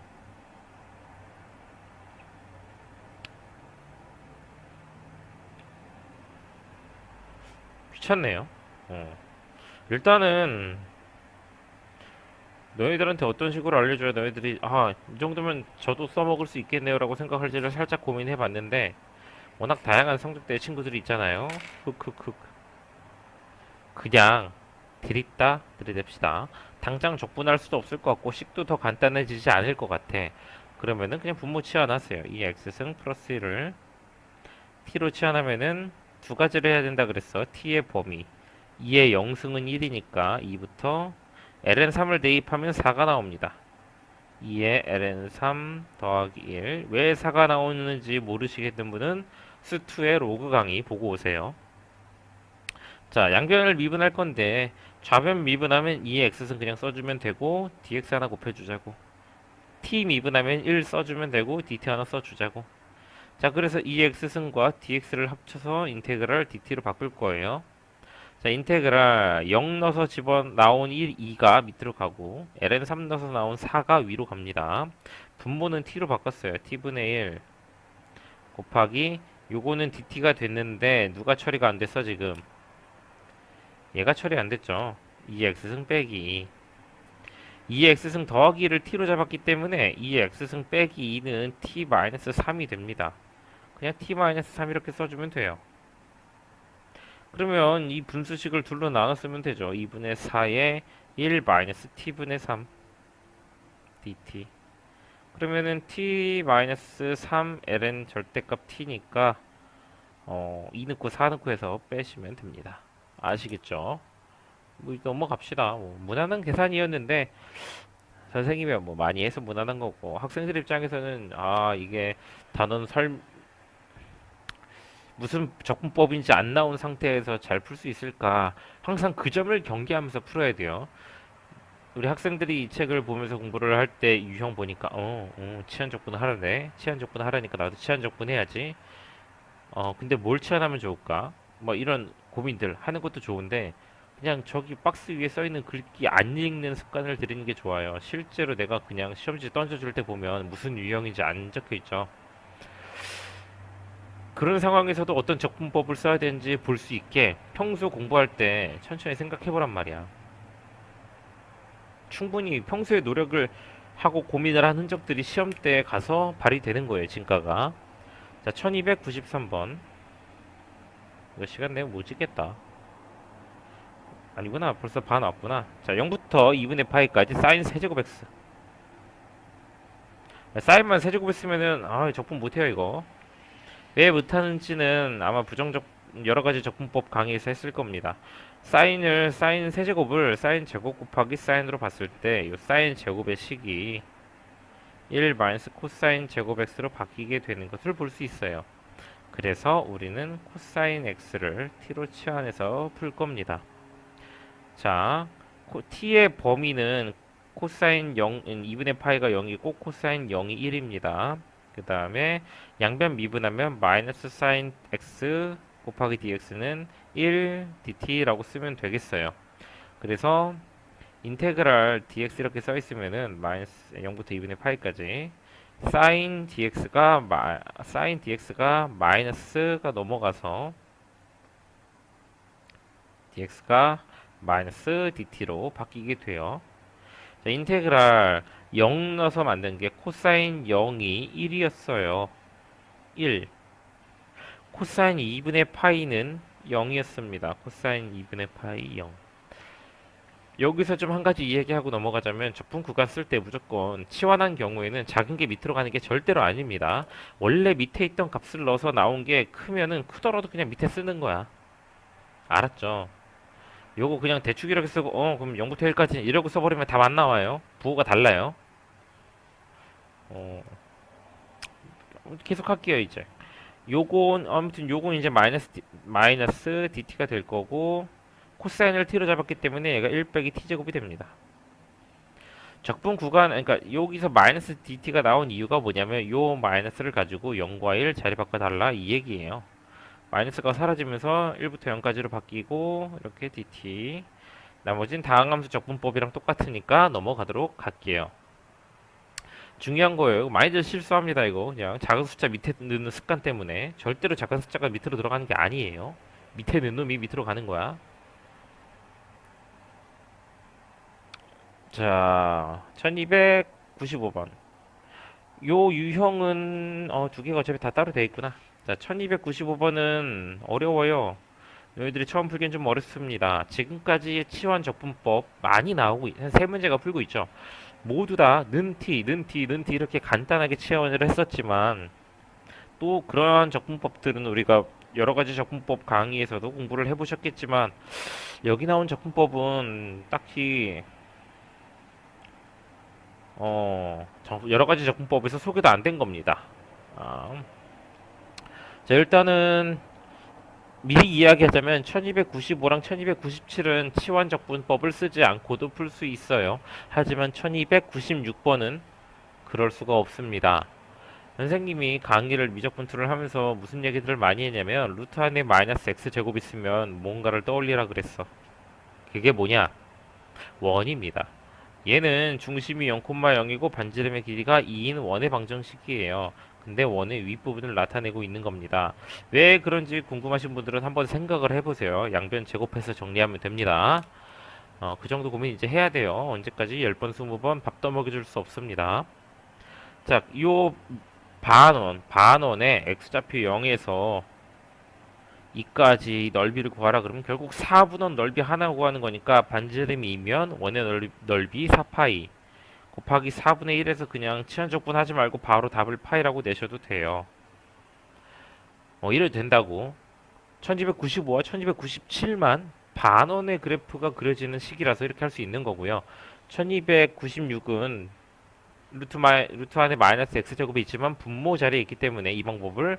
A: 귀찮네요. 어. 일단은 너희들한테 어떤 식으로 알려줘야 너희들이 이 정도면 저도 써먹을 수 있겠네요라고 생각할지를 살짝 고민해봤는데 워낙 다양한 성적대의 친구들이 있잖아요. 흑흑흑. 그냥 들이댑시다. 당장 적분할 수도 없을 것 같고 식도 더 간단해지지 않을 것 같아. 그러면은 그냥 분모 치환하세요. 이 x승 플러스 1을 t로 치환하면은 두 가지를 해야 된다 그랬어. t의 범위 2의 0승은 1이니까 2부터 ln3을 대입하면 4가 나옵니다. 2의 ln3 더하기 1. 왜 4가 나오는지 모르시겠는 분은 수2의 로그 강의 보고 오세요. 자, 양변을 미분할 건데 좌변 미분하면 2의 x승 그냥 써주면 되고 dx 하나 곱해주자고. t 미분하면 1 써주면 되고 dt 하나 써주자고. 자, 그래서 2의 x승과 dx를 합쳐서 인테그랄 dt로 바꿀 거예요. 자, 인테그랄 0 넣어서 집어 나온 1, 2가 밑으로 가고 ln 3 넣어서 나온 4가 위로 갑니다. 분모는 t로 바꿨어요. t분의 1 곱하기 요거는 dt가 됐는데 누가 처리가 안 됐어 지금? 얘가 처리 안 됐죠. 2x승 빼기 2x승 더하기를 t로 잡았기 때문에 2x승 빼기 2는 t-3이 됩니다. 그냥 t-3 이렇게 써주면 돼요. 그러면 이 분수식을 둘로 나눠 쓰면 되죠. 2분의 4에 1-t분의 3 dt. 그러면은 t-3 ln 절대값 t니까 2 넣고 4 넣고 해서 빼시면 됩니다. 아시겠죠? 뭐 넘어갑시다. 뭐 무난한 계산이었는데 선생님이 뭐 많이 해서 무난한 거고 학생들 입장에서는 이게 단원 무슨 적분법인지 안 나온 상태에서 잘 풀 수 있을까 항상 그 점을 경계하면서 풀어야 돼요. 우리 학생들이 이 책을 보면서 공부를 할 때 유형 보니까 치안 적분을 하라네. 치안 적분을 하라니까 나도 치안 적분 해야지. 근데 뭘 치환하면 좋을까? 뭐 이런 고민들 하는 것도 좋은데 그냥 저기 박스 위에 써 있는 글귀 안 읽는 습관을 들이는 게 좋아요. 실제로 내가 그냥 시험지 던져줄 때 보면 무슨 유형인지 안 적혀 있죠. 그런 상황에서도 어떤 적분법을 써야 되는지 볼 수 있게 평소 공부할 때 천천히 생각해 보란 말이야. 충분히 평소에 노력을 하고 고민을 한 흔적들이 시험 때 가서 발휘되는 거예요, 진가가. 자, 1293번. 이거 시간 내면 못 찍겠다. 아니구나. 벌써 반 왔구나. 자, 0부터 2분의 파이까지 사인 세제곱 x. 사인만 세제곱 했으면은 적분 못해요, 이거. 왜 못하는지는 아마 부정적 여러 가지 적분법 강의에서 했을 겁니다. 사인 세제곱을 사인 제곱 곱하기 사인으로 봤을 때 이 사인 제곱의 식이 1 마이너스 코사인 제곱 x로 바뀌게 되는 것을 볼 수 있어요. 그래서 우리는 코사인 x를 t로 치환해서 풀 겁니다. 자, t의 범위는 코사인 0, 2분의 파이가 0이고 코사인 0이 1입니다. 그 다음에 양변 미분하면 마이너스 사인 x 곱하기 dx는 1 dt라고 쓰면 되겠어요. 그래서 인테그랄 dx 이렇게 써 있으면은 마이너스 0부터 2분의 파이까지 사인 dx가 마이너스가 넘어가서 dx가 마이너스 dt로 바뀌게 돼요. 자, 인테그랄 0 넣어서 만든 게 코사인 0이 1이었어요. 1. 코사인 2분의 파이는 0이었습니다. 코사인 2분의 파이 0. 여기서 좀 한 가지 이야기하고 넘어가자면 적분 구간 쓸 때 무조건 치환한 경우에는 작은 게 밑으로 가는 게 절대로 아닙니다. 원래 밑에 있던 값을 넣어서 나온 게 크면은 크더라도 그냥 밑에 쓰는 거야. 알았죠? 요거 그냥 대충 이렇게 쓰고 그럼 0부터 1까지 이러고 써버리면 답 안 나와요. 부호가 달라요. 어, 계속 할게요 이제. 요건 아무튼 요건 이제 마이너스 dt가 될 거고 코사인을 t로 잡았기 때문에 얘가 1 빼기 t제곱이 됩니다. 적분 구간, 그러니까 여기서 마이너스 dt가 나온 이유가 뭐냐면 요 마이너스를 가지고 0과 1 자리 바꿔달라 이 얘기예요. 마이너스가 사라지면서 1부터 0까지로 바뀌고 이렇게 dt, 나머진 다항함수 적분법이랑 똑같으니까 넘어가도록 할게요. 중요한 거예요. 많이들 실수합니다. 이거 그냥 작은 숫자 밑에 넣는 습관 때문에 절대로 작은 숫자가 밑으로 들어가는 게 아니에요. 밑에 넣는 놈이 밑으로 가는 거야. 자, 1295번. 요 유형은 두 개가 어차피 다 따로 돼 있구나. 자, 1295번은 어려워요. 너희들이 처음 풀기엔 좀 어렵습니다. 지금까지의 치환 적분법 많이 나오고 한 세 문제가 풀고 있죠. 모두 다 는티, 는티, 는티 이렇게 간단하게 치환을 했었지만 또 그러한 적분법들은 우리가 여러 가지 적분법 강의에서도 공부를 해보셨겠지만 여기 나온 적분법은 딱히 여러 가지 적분법에서 소개도 안 된 겁니다. 아, 자, 일단은 미리 이야기하자면 1295랑 1297은 치환적분법을 쓰지 않고도 풀 수 있어요. 하지만 1296번은 그럴 수가 없습니다. 선생님이 강의를 미적분투를 하면서 무슨 얘기들을 많이 했냐면 루트 안에 마이너스 x제곱 있으면 뭔가를 떠올리라 그랬어. 그게 뭐냐? 원입니다. 얘는 중심이 0,0이고 반지름의 길이가 2인 원의 방정식이에요. 근데 원의 윗부분을 나타내고 있는 겁니다. 왜 그런지 궁금하신 분들은 한번 생각을 해보세요. 양변 제곱해서 정리하면 됩니다. 그 정도 고민 이제 해야 돼요. 언제까지 10번, 20번 밥 떠먹여줄 수 없습니다. 자, 요 반원에 x좌표 0에서 2까지 넓이를 구하라 그러면 결국 4분원 넓이 하나 구하는 거니까 반지름이 2면 원의 넓이 4파이 곱하기 4분의 1에서 그냥 치환적분 하지 말고 바로 답을 파이라고 내셔도 돼요. 이래도 된다고. 1295와 1297만 반원의 그래프가 그려지는 식이라서 이렇게 할 수 있는 거고요. 1296은 루트 안에 마이너스 x제곱이 있지만 분모 자리에 있기 때문에 이 방법을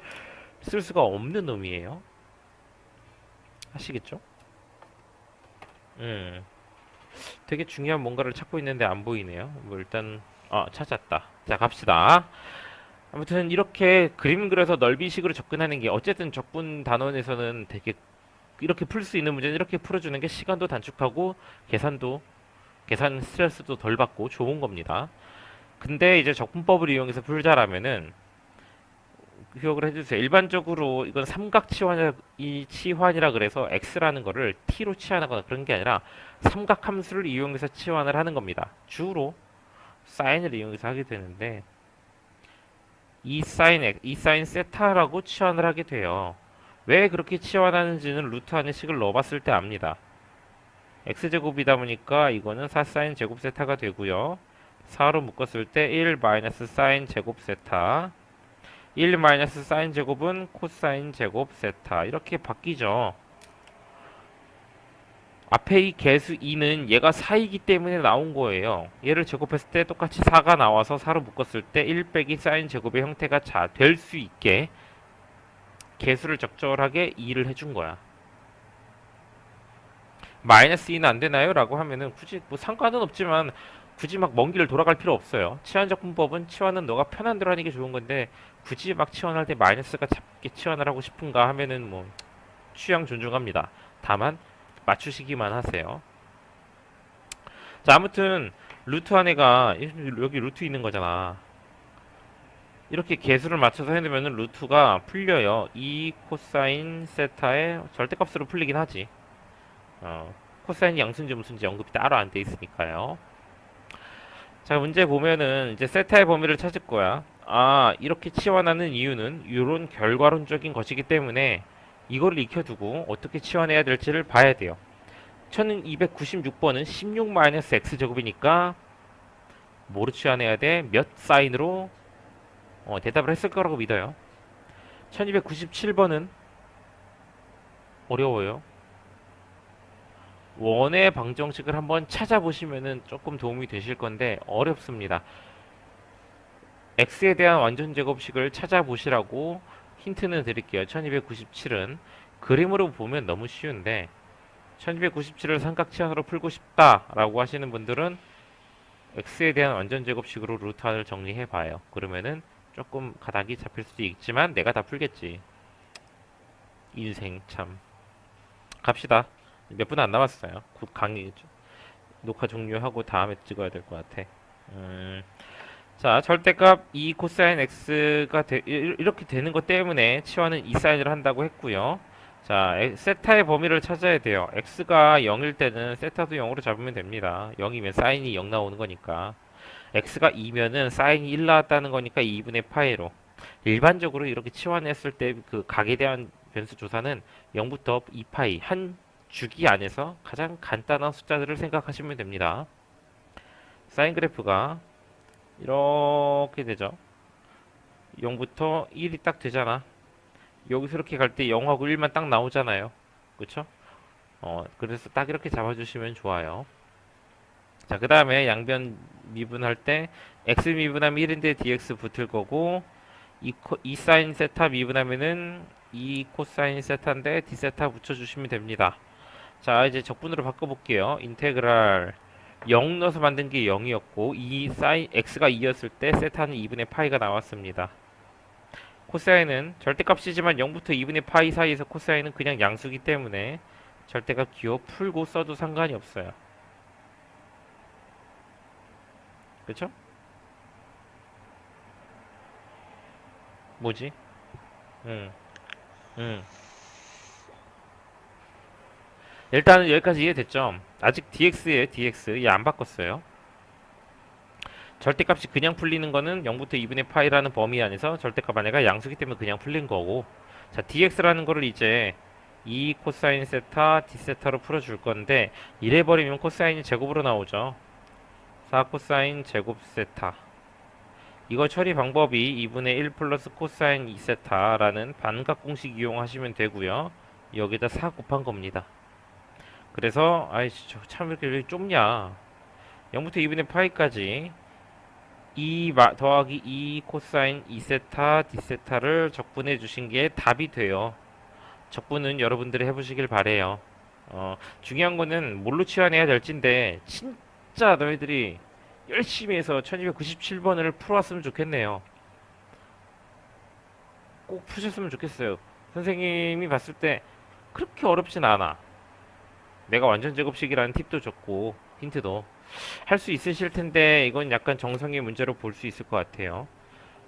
A: 쓸 수가 없는 놈이에요. 아시겠죠? 되게 중요한 뭔가를 찾고 있는데 안 보이네요. 뭐 일단 찾았다. 자, 갑시다. 아무튼 이렇게 그림 그려서 넓이식으로 접근하는 게 어쨌든 적분 단원에서는 되게 이렇게 풀 수 있는 문제는 이렇게 풀어주는 게 시간도 단축하고 계산 스트레스도 덜 받고 좋은 겁니다. 근데 이제 적분법을 이용해서 풀자라면은 기억을 해주세요. 일반적으로 이건 삼각 치환이라 그래서 x라는 거를 t로 치환하거나 그런 게 아니라 삼각 함수를 이용해서 치환을 하는 겁니다. 주로 사인을 이용해서 하게 되는데 이 사인 세타라고 치환을 하게 돼요. 왜 그렇게 치환하는지는 루트 안에 식을 넣어봤을 때 압니다. x제곱이다 보니까 이거는 4 사인 제곱 세타가 되고요. 4로 묶었을 때 1 마이너스 사인 제곱 세타 1 마이너스 사인 제곱은 코사인 제곱 세타 이렇게 바뀌죠. 앞에 이 개수 2는 얘가 4이기 때문에 나온 거예요. 얘를 제곱했을 때 똑같이 4가 나와서 4로 묶었을 때 1 빼기 사인 제곱의 형태가 될 수 있게 개수를 적절하게 2를 해준 거야. 마이너스 2는 안 되나요? 라고 하면은 굳이 뭐 상관은 없지만 굳이 막 먼 길을 돌아갈 필요 없어요. 치환적분법은 치환은 너가 편한 대로 하는 게 좋은 건데 굳이 막 치환할 때 마이너스가 작게 치환을 하고 싶은가 하면은 뭐 취향 존중합니다. 다만 맞추시기만 하세요. 자, 아무튼 루트 안에가 여기 루트 있는 거잖아. 이렇게 개수를 맞춰서 해놓으면 루트가 풀려요. 2 코사인 세타의 절대값으로 풀리긴 하지. 코사인이 양수인지 무슨지 언급이 따로 안 돼 있으니까요. 자, 문제 보면은 이제 세타의 범위를 찾을 거야. 이렇게 치환하는 이유는 이런 결과론적인 것이기 때문에 이거를 익혀두고 어떻게 치환해야 될지를 봐야 돼요. 1296번은 16-x제곱이니까 뭐로 치환해야 돼? 몇 사인으로? 대답을 했을 거라고 믿어요. 1297번은 어려워요. 원의 방정식을 한번 찾아보시면은 조금 도움이 되실 건데 어렵습니다. x에 대한 완전 제곱식을 찾아보시라고 힌트는 드릴게요. 1297은 그림으로 보면 너무 쉬운데 1297을 삼각 치환으로 풀고 싶다라고 하시는 분들은 x에 대한 완전 제곱식으로 루트 하나를 정리해 봐요. 그러면은 조금 가닥이 잡힐 수도 있지만 내가 다 풀겠지. 인생 참. 갑시다. 몇 분 안 남았어요. 곧 강의 녹화 종료하고 다음에 찍어야 될 것 같아. 자, 절대값 2 코사인 x가 이렇게 되는 것 때문에 치환은 2 사인을 한다고 했고요. 자, 세타의 범위를 찾아야 돼요. x가 0일 때는 세타도 0으로 잡으면 됩니다. 0이면 사인이 0 나오는 거니까. x가 2면은 사인이 1 나왔다는 거니까 2분의 파이로. 일반적으로 이렇게 치환했을 때 그 각에 대한 변수 조사는 0부터 2파이 한 주기 안에서 가장 간단한 숫자들을 생각하시면 됩니다. 사인 그래프가 이렇게 되죠. 0부터 1이 딱 되잖아. 여기서 이렇게 갈 때 0하고 1만 딱 나오잖아요. 그쵸? 그래서 딱 이렇게 잡아주시면 좋아요. 자, 그 다음에 양변 미분할 때 x 미분하면 1인데 dx 붙을 거고 2 사인 세타 미분하면은 2 코사인 세타인데 d 세타 붙여주시면 됩니다. 자, 이제 적분으로 바꿔볼게요. 인테그랄 0 넣어서 만든 게 0이었고 2 사인 x가 2였을 때 세타는 2분의 파이가 나왔습니다. 코사인은 절대값이지만 0부터 2분의 파이 사이에서 코사인은 그냥 양수기 때문에 절대값 기호 풀고 써도 상관이 없어요. 그쵸? 뭐지? 응, 응. 일단은 여기까지 이해됐죠? 아직 dx에 dx 얘 안 바꿨어요. 절대값이 그냥 풀리는 거는 0부터 2분의 파이라는 범위 안에서 절대값 안에가 양수기 때문에 그냥 풀린 거고, 자, dx라는 거를 이제 2 코사인 세타 d 세타로 풀어줄 건데 이래 버리면 코사인이 제곱으로 나오죠. 4 코사인 제곱 세타. 이거 처리 방법이 2분의 1 플러스 코사인 2 세타라는 반각 공식 이용하시면 되고요. 여기다 4 곱한 겁니다. 그래서 아이씨 참 이렇게 좁냐. 0부터 2분의 파이까지 2 더하기 2 코사인 2세타 d세타를 적분해 주신 게 답이 돼요. 적분은 여러분들이 해보시길 바래요. 중요한 거는 뭘로 치환해야 될진데 진짜 너희들이 열심히 해서 1297번을 풀어왔으면 좋겠네요. 꼭 푸셨으면 좋겠어요. 선생님이 봤을 때 그렇게 어렵진 않아. 내가 완전 제곱식이라는 팁도 줬고 힌트도 할 수 있으실 텐데 이건 약간 정성의 문제로 볼 수 있을 것 같아요.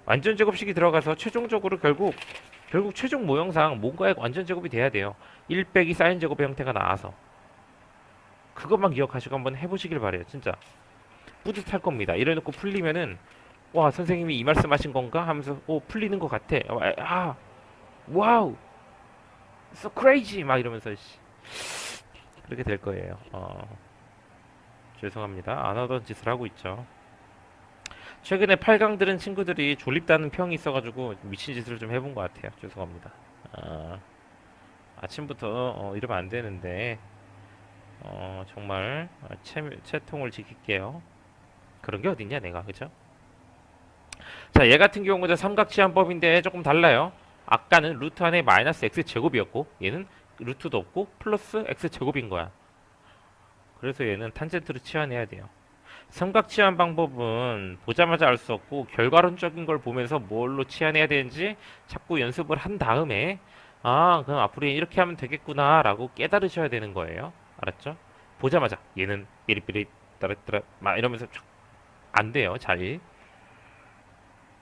A: 완전 제곱식이 들어가서 최종적으로 결국 최종 모형상 뭔가의 완전 제곱이 돼야 돼요. 1 빼기 사인 제곱의 형태가 나와서 그것만 기억하시고 한번 해보시길 바래요. 진짜 뿌듯할 겁니다. 이래놓고 풀리면은 와 선생님이 이 말씀하신 건가 하면서 오 풀리는 것 같아. 와우 so crazy 막 이러면서 그렇게 될 거예요. 죄송합니다. 안 하던 짓을 하고 있죠. 최근에 8강 들은 친구들이 졸립다는 평이 있어가지고 미친 짓을 좀 해본 것 같아요. 죄송합니다. 아침부터 이러면 안 되는데 정말 채통을 지킬게요. 그런 게 어딨냐 내가 그죠? 자, 얘 같은 경우는 삼각치환법인데 조금 달라요. 아까는 루트 안에 마이너스 x 제곱이었고 얘는 루트도 없고 플러스 x 제곱인 거야. 그래서 얘는 탄젠트로 치환해야 돼요. 삼각 치환 방법은 보자마자 알 수 없고 결과론적인 걸 보면서 뭘로 치환해야 되는지 자꾸 연습을 한 다음에 그럼 앞으로 이렇게 하면 되겠구나 라고 깨달으셔야 되는 거예요. 알았죠? 보자마자 얘는 삐릿삐릿 따르따라 막 이러면서 안 돼요. 잘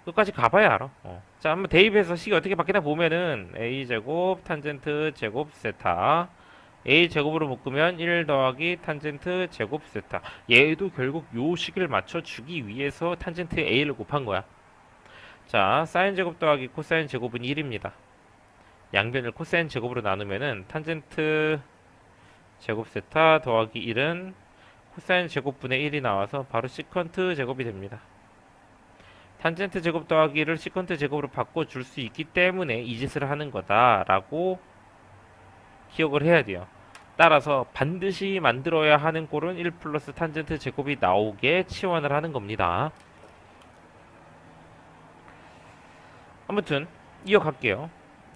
A: 끝까지 가봐야 알아. 자, 한번 대입해서 식이 어떻게 바뀌나 보면은 a제곱 탄젠트 제곱 세타 a 제곱으로 묶으면 1 더하기 탄젠트 제곱 세타. 얘도 결국 요 식을 맞춰주기 위해서 탄젠트 a를 곱한 거야. 자, 사인 제곱 더하기 코사인 제곱은 1입니다. 양변을 코사인 제곱으로 나누면은 탄젠트 제곱 세타 더하기 1은 코사인 제곱분의 1이 나와서 바로 시컨트 제곱이 됩니다. 탄젠트 제곱 더하기를 시컨트 제곱으로 바꿔줄 수 있기 때문에 이 짓을 하는 거다라고 기억을 해야 돼요. 따라서 반드시 만들어야 하는 꼴은 1 플러스 탄젠트 제곱이 나오게 치환을 하는 겁니다. 아무튼 이어갈게요.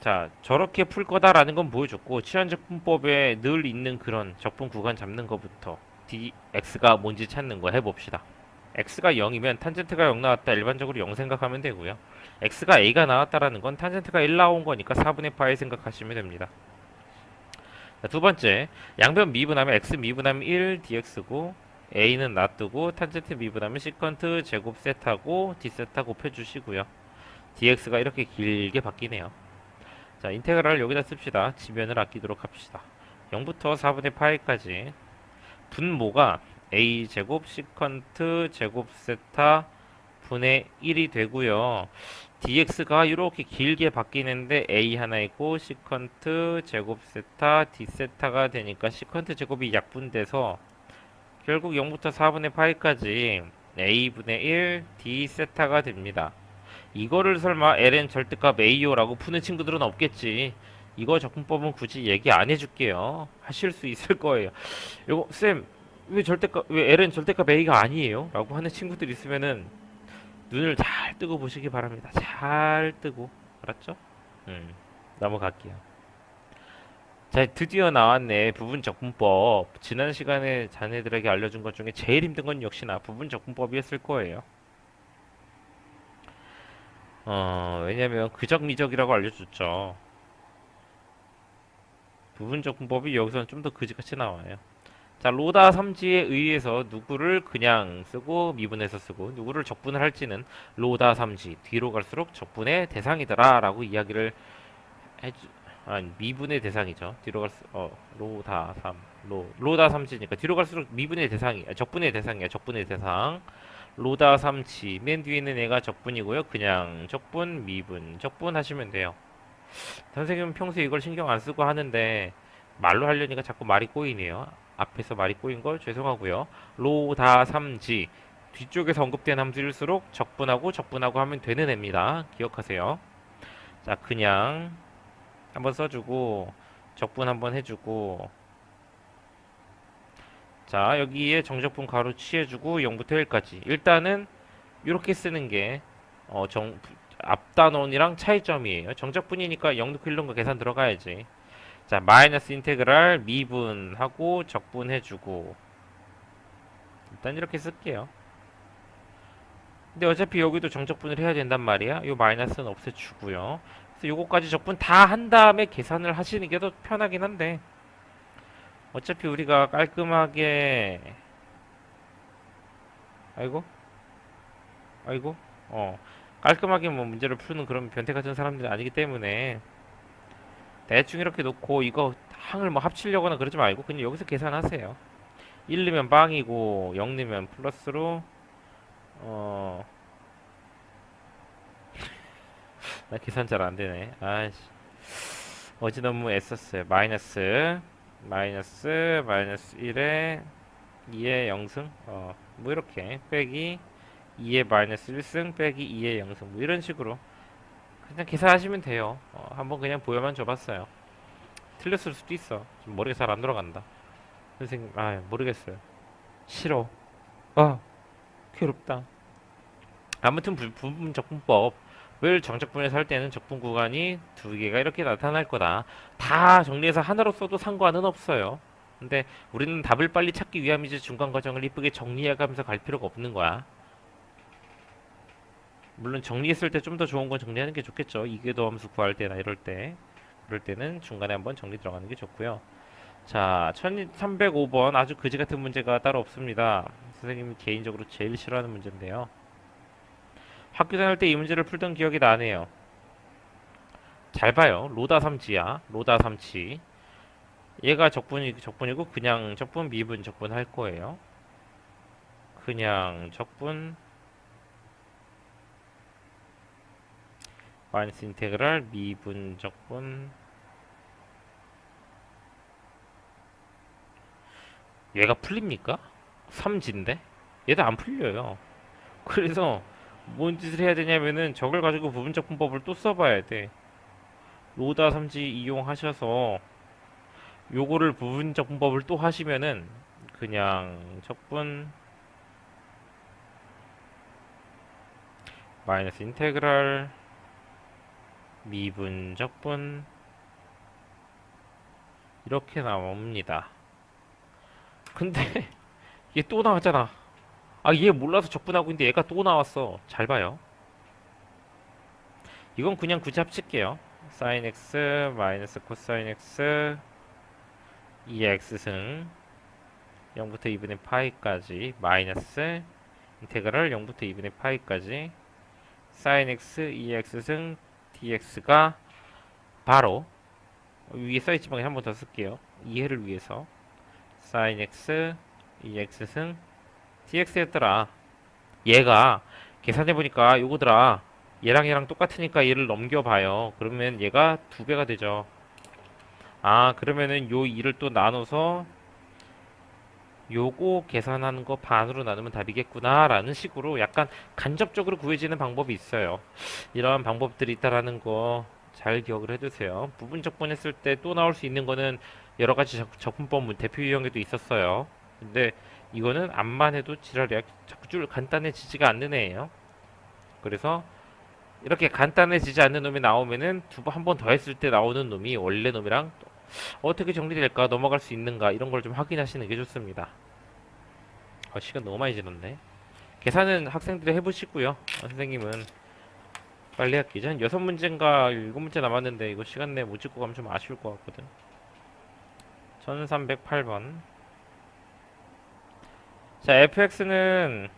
A: 자, 저렇게 풀 거다라는 건 보여줬고, 치환적분법에 늘 있는 그런 적분 구간 잡는 거부터 dx가 뭔지 찾는 거 해봅시다. x가 0이면 탄젠트가 0 나왔다. 일반적으로 0 생각하면 되고요. x가 a가 나왔다라는 건 탄젠트가 1 나온 거니까 4분의 파이 생각하시면 됩니다. 자, 두 번째, 양변 미분하면 x 미분하면 1 dx고 a는 놔두고 탄젠트 미분하면 시컨트 제곱 세타고 d 세타 곱해주시고요. dx가 이렇게 길게 바뀌네요. 자, 인테그랄 여기다 씁시다. 지면을 아끼도록 합시다. 0부터 4분의 파이까지 분모가 a 제곱 시컨트 제곱 세타 분의 1이 되고요. dx가 이렇게 길게 바뀌는데 a 하나 있고 시컨트 제곱 세타 d 세타가 되니까 시컨트 제곱이 약분돼서 결국 0부터 4분의 파이까지 a분의 1 d 세타가 됩니다. 이거를 설마 ln 절대값 a요라고 푸는 친구들은 없겠지. 이거 적분법은 굳이 얘기 안 해줄게요. 하실 수 있을 거예요. 이거 쌤, 왜 ln 절대값 a가 아니에요? 라고 하는 친구들 있으면은 눈을 잘 뜨고 보시기 바랍니다. 잘 뜨고. 알았죠? 넘어갈게요. 자, 드디어 나왔네. 부분 적분법. 지난 시간에 자네들에게 알려준 것 중에 제일 힘든 건 역시나 부분 적분법이었을 거예요. 왜냐면 그적미적이라고 알려줬죠. 부분적 분법이 여기서는 좀 더 그지같이 나와요. 자, 로다 삼지에 의해서 누구를 그냥 쓰고 미분해서 쓰고 누구를 적분을 할지는 로다 삼지 뒤로 갈수록 적분의 대상이더라 라고 이야기를 해주 아니 미분의 대상이죠. 뒤로 갈수 로다 삼지니까 뒤로 갈수록 미분의 대상이 적분의 대상이야. 적분의 대상 로다 삼지 맨 뒤에 있는 애가 적분이고요. 그냥 적분 미분 적분 하시면 돼요. 선생님은 평소에 이걸 신경 안 쓰고 하는데 말로 하려니까 자꾸 말이 꼬이네요. 앞에서 말이 꼬인 걸 죄송하고요. 로다 삼지 뒤쪽에서 언급된 함수일수록 적분하고 하면 되는 애입니다. 기억하세요. 자, 그냥 한번 써주고 적분 한번 해주고 자, 여기에 정적분 가로 취해주고 0부터 1까지 일단은 이렇게 쓰는 게 앞단원이랑 차이점이에요. 정적분이니까 0 넣고 1 넣은 거 계산 들어가야지. 자, 마이너스 인테그랄 미분하고 적분해주고 일단 이렇게 쓸게요. 근데 어차피 여기도 정적분을 해야 된단 말이야. 이 마이너스는 없애주고요. 그래서 요거까지 적분 다 한 다음에 계산을 하시는 게 더 편하긴 한데 어차피 우리가 깔끔하게 아이고 아이고 깔끔하게 뭐 문제를 푸는 그런 변태 같은 사람들이 아니기 때문에 대충 이렇게 놓고 이거 항을 뭐 합치려거나 그러지 말고 그냥 여기서 계산하세요. 1 넣으면 빵이고 0 넣으면 플러스로 어... 나 계산 잘 안 되네. 아이씨. 어제 너무 애썼어요. 마이너스 1에 2의 0승 뭐 이렇게 빼기 2의 마이너스 1승 빼기 2의 0승 뭐 이런 식으로 그냥 계산하시면 돼요. 한번 그냥 보여만 줘봤어요. 틀렸을 수도 있어. 좀 머리가 잘 안 돌아간다. 선생님, 모르겠어요. 싫어. 아, 괴롭다. 아무튼 부분 적분법을 정적분에서 할 때는 적분 구간이 두 개가 이렇게 나타날 거다. 다 정리해서 하나로 써도 상관은 없어요. 근데 우리는 답을 빨리 찾기 위함이지 중간 과정을 이쁘게 정리해가면서 갈 필요가 없는 거야. 물론 정리했을 때 좀 더 좋은 건 정리하는 게 좋겠죠. 이계도 함수 구할 때나 이럴 때. 그럴 때는 중간에 한번 정리 들어가는 게 좋고요. 자, 1305번 아주 그지 같은 문제가 따로 없습니다. 선생님이 개인적으로 제일 싫어하는 문제인데요. 학교 다닐 때 이 문제를 풀던 기억이 나네요. 잘 봐요. 로다 삼지야. 로다 삼지. 얘가 적분이고 그냥 적분 미분 적분 할 거예요. 그냥 적분 마이너스 인테그랄 미분 적분 얘가 풀립니까? 삼지인데? 얘도 안 풀려요. 그래서 뭔 짓을 해야 되냐면은 저걸 가지고 부분적분법을 또 써봐야 돼. 로다 삼지 이용하셔서 요거를 부분적분법을 또 하시면은 그냥 적분 마이너스 인테그랄 미분 적분 이렇게 나옵니다. 근데 얘 또 나왔잖아. 아, 얘 몰라서 적분하고 있는데 얘가 또 나왔어. 잘 봐요. 이건 그냥 굳이 합칠게요. sin x 마이너스 코사인 x 2x승 0부터 2분의 파이까지 마이너스 인테그랄 0부터 2분의 파이까지 sin x 2x승 dx가 바로 위에 써있지만 한 번 더 쓸게요. 이해를 위해서 sin x 2x승 dx였더라. 얘가 계산해보니까 요거더라. 얘랑 똑같으니까 얘를 넘겨봐요. 그러면 얘가 2배가 되죠. 아, 그러면은 요 2를 또 나눠서 요거 계산하는 거 반으로 나누면 답이겠구나 라는 식으로 약간 간접적으로 구해지는 방법이 있어요. 이러한 방법들이 있다라는 거 잘 기억을 해두세요. 부분적분 했을 때 또 나올 수 있는 거는 여러 가지 적분법 대표 유형에도 있었어요. 근데 이거는 암만 해도 지랄이야. 자꾸 줄 간단해지지가 않는 애예요. 그래서 이렇게 간단해지지 않는 놈이 나오면은 한 번 더 했을 때 나오는 놈이 원래 놈이랑 어떻게 정리될까, 넘어갈 수 있는가, 이런 걸 좀 확인하시는 게 좋습니다. 시간 너무 많이 지났네. 계산은 학생들이 해보시고요. 선생님은 빨리 할게요. 한 6문제인가 7문제 남았는데 이거 시간 내에 못 찍고 가면 좀 아쉬울 것 같거든. 1308번. 자, fx는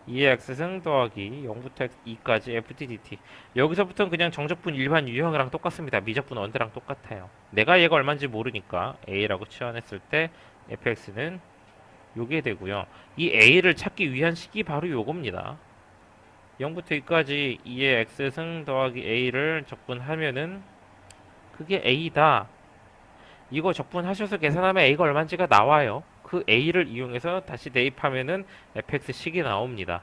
A: 2의 x승 더하기 0부터 2까지 ftdt. 여기서부터는 그냥 정적분 일반 유형이랑 똑같습니다. 미적분 언제랑 똑같아요. 내가 얘가 얼마인지 모르니까 a라고 치환했을 때 fx는 요게 되고요. 이 a를 찾기 위한 식이 바로 요겁니다. 0부터 2까지 2의 x승 더하기 a를 적분하면은 그게 a다. 이거 적분하셔서 계산하면 a가 얼마인지가 나와요. 그 a를 이용해서 다시 대입하면은 fx식이 나옵니다.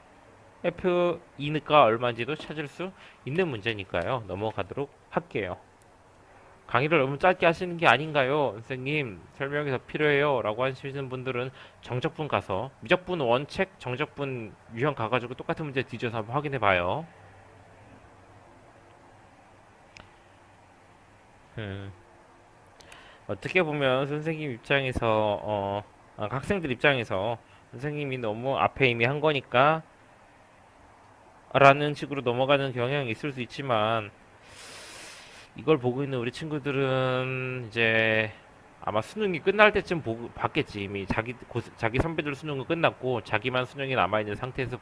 A: f2가 얼마인지도 찾을 수 있는 문제니까요. 넘어가도록 할게요. 강의를 너무 짧게 하시는 게 아닌가요? 선생님, 설명이 더 필요해요. 라고 하시는 분들은 정적분 가서 미적분 원책, 정적분 유형 가가지고 똑같은 문제 뒤져서 한번 확인해 봐요. 어떻게 보면 선생님 입장에서, 학생들 입장에서 선생님이 너무 앞에 이미 한 거니까 라는 식으로 넘어가는 경향이 있을 수 있지만, 이걸 보고 있는 우리 친구들은 이제 아마 수능이 끝날 때쯤 봤겠지. 이미 자기 선배들 수능은 끝났고 자기만 수능이 남아있는 상태에서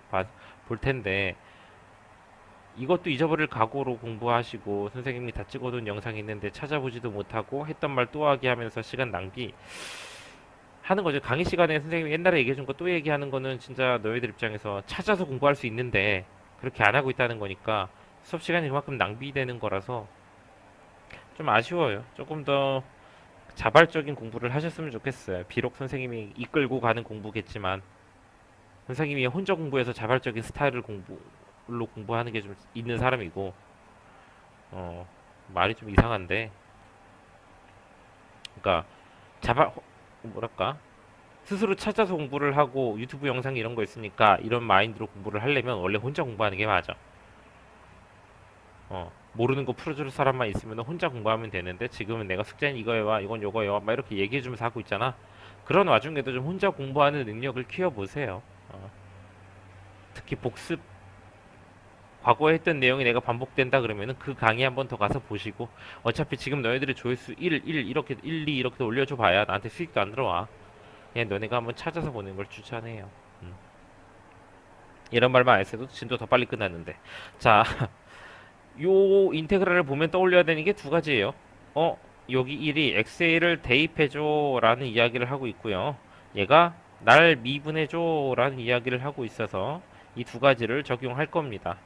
A: 볼 텐데, 이것도 잊어버릴 각오로 공부하시고 선생님이 다 찍어둔 영상이 있는데 찾아보지도 못하고 했던 말 또 하기 하면서 시간 낭비 하는 거죠. 강의 시간에 선생님이 옛날에 얘기해준 거 또 얘기하는 거는 진짜 너희들 입장에서 찾아서 공부할 수 있는데 그렇게 안 하고 있다는 거니까 수업 시간이 그만큼 낭비되는 거라서 좀 아쉬워요. 조금 더 자발적인 공부를 하셨으면 좋겠어요. 비록 선생님이 이끌고 가는 공부겠지만 선생님이 혼자 공부해서 자발적인 스타일을 공부로 공부하는 게 좀 있는 사람이고, 어, 말이 좀 이상한데, 그러니까 뭐랄까, 스스로 찾아서 공부를 하고 유튜브 영상 이런 거 있으니까 이런 마인드로 공부를 하려면 원래 혼자 공부하는 게 맞아. 모르는 거 풀어줄 사람만 있으면 혼자 공부하면 되는데 지금은 내가 숙제는 이거여와 이건 요거여와 막 이렇게 얘기해주면서 하고 있잖아. 그런 와중에도 좀 혼자 공부하는 능력을 키워보세요. 특히 복습, 과거에 했던 내용이 내가 반복된다 그러면은 그 강의 한 번 더 가서 보시고, 어차피 지금 너희들이 조회수 1 이렇게 1, 2 이렇게 올려줘 봐야 나한테 수익도 안 들어와. 그냥 너네가 한번 찾아서 보는 걸 추천해요. 이런 말만 안 했어도 진도 더 빨리 끝났는데. 자, 요 인테그랄을 보면 떠올려야 되는 게 두 가지예요. 여기 1이 xa를 대입해줘 라는 이야기를 하고 있고요. 얘가 날 미분해줘 라는 이야기를 하고 있어서 이 두 가지를 적용할 겁니다.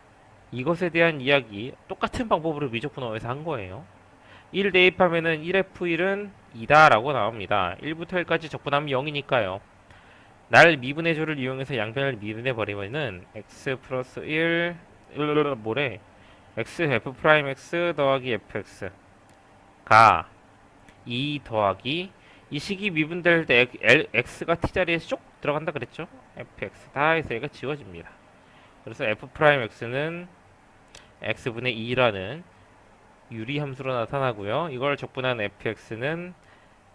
A: 이것에 대한 이야기 똑같은 방법으로 미적분어에서 한 거예요. 1 대입하면은 1f1은 2다 라고 나옵니다. 1부터 1까지 적분하면 0이니까요. 날 미분해줘를 이용해서 양변을 미분해 버리면은 x 플러스 1 뭐래, x f 프라임 x 더하기 fx가 2 더하기 이 식이 미분될 때 x가 t자리에 쏙 들어간다 그랬죠? fx 다 해서 얘가 지워집니다. 그래서 f 프라임 x는 x분의 2라는 유리 함수로 나타나고요. 이걸 적분한 fx는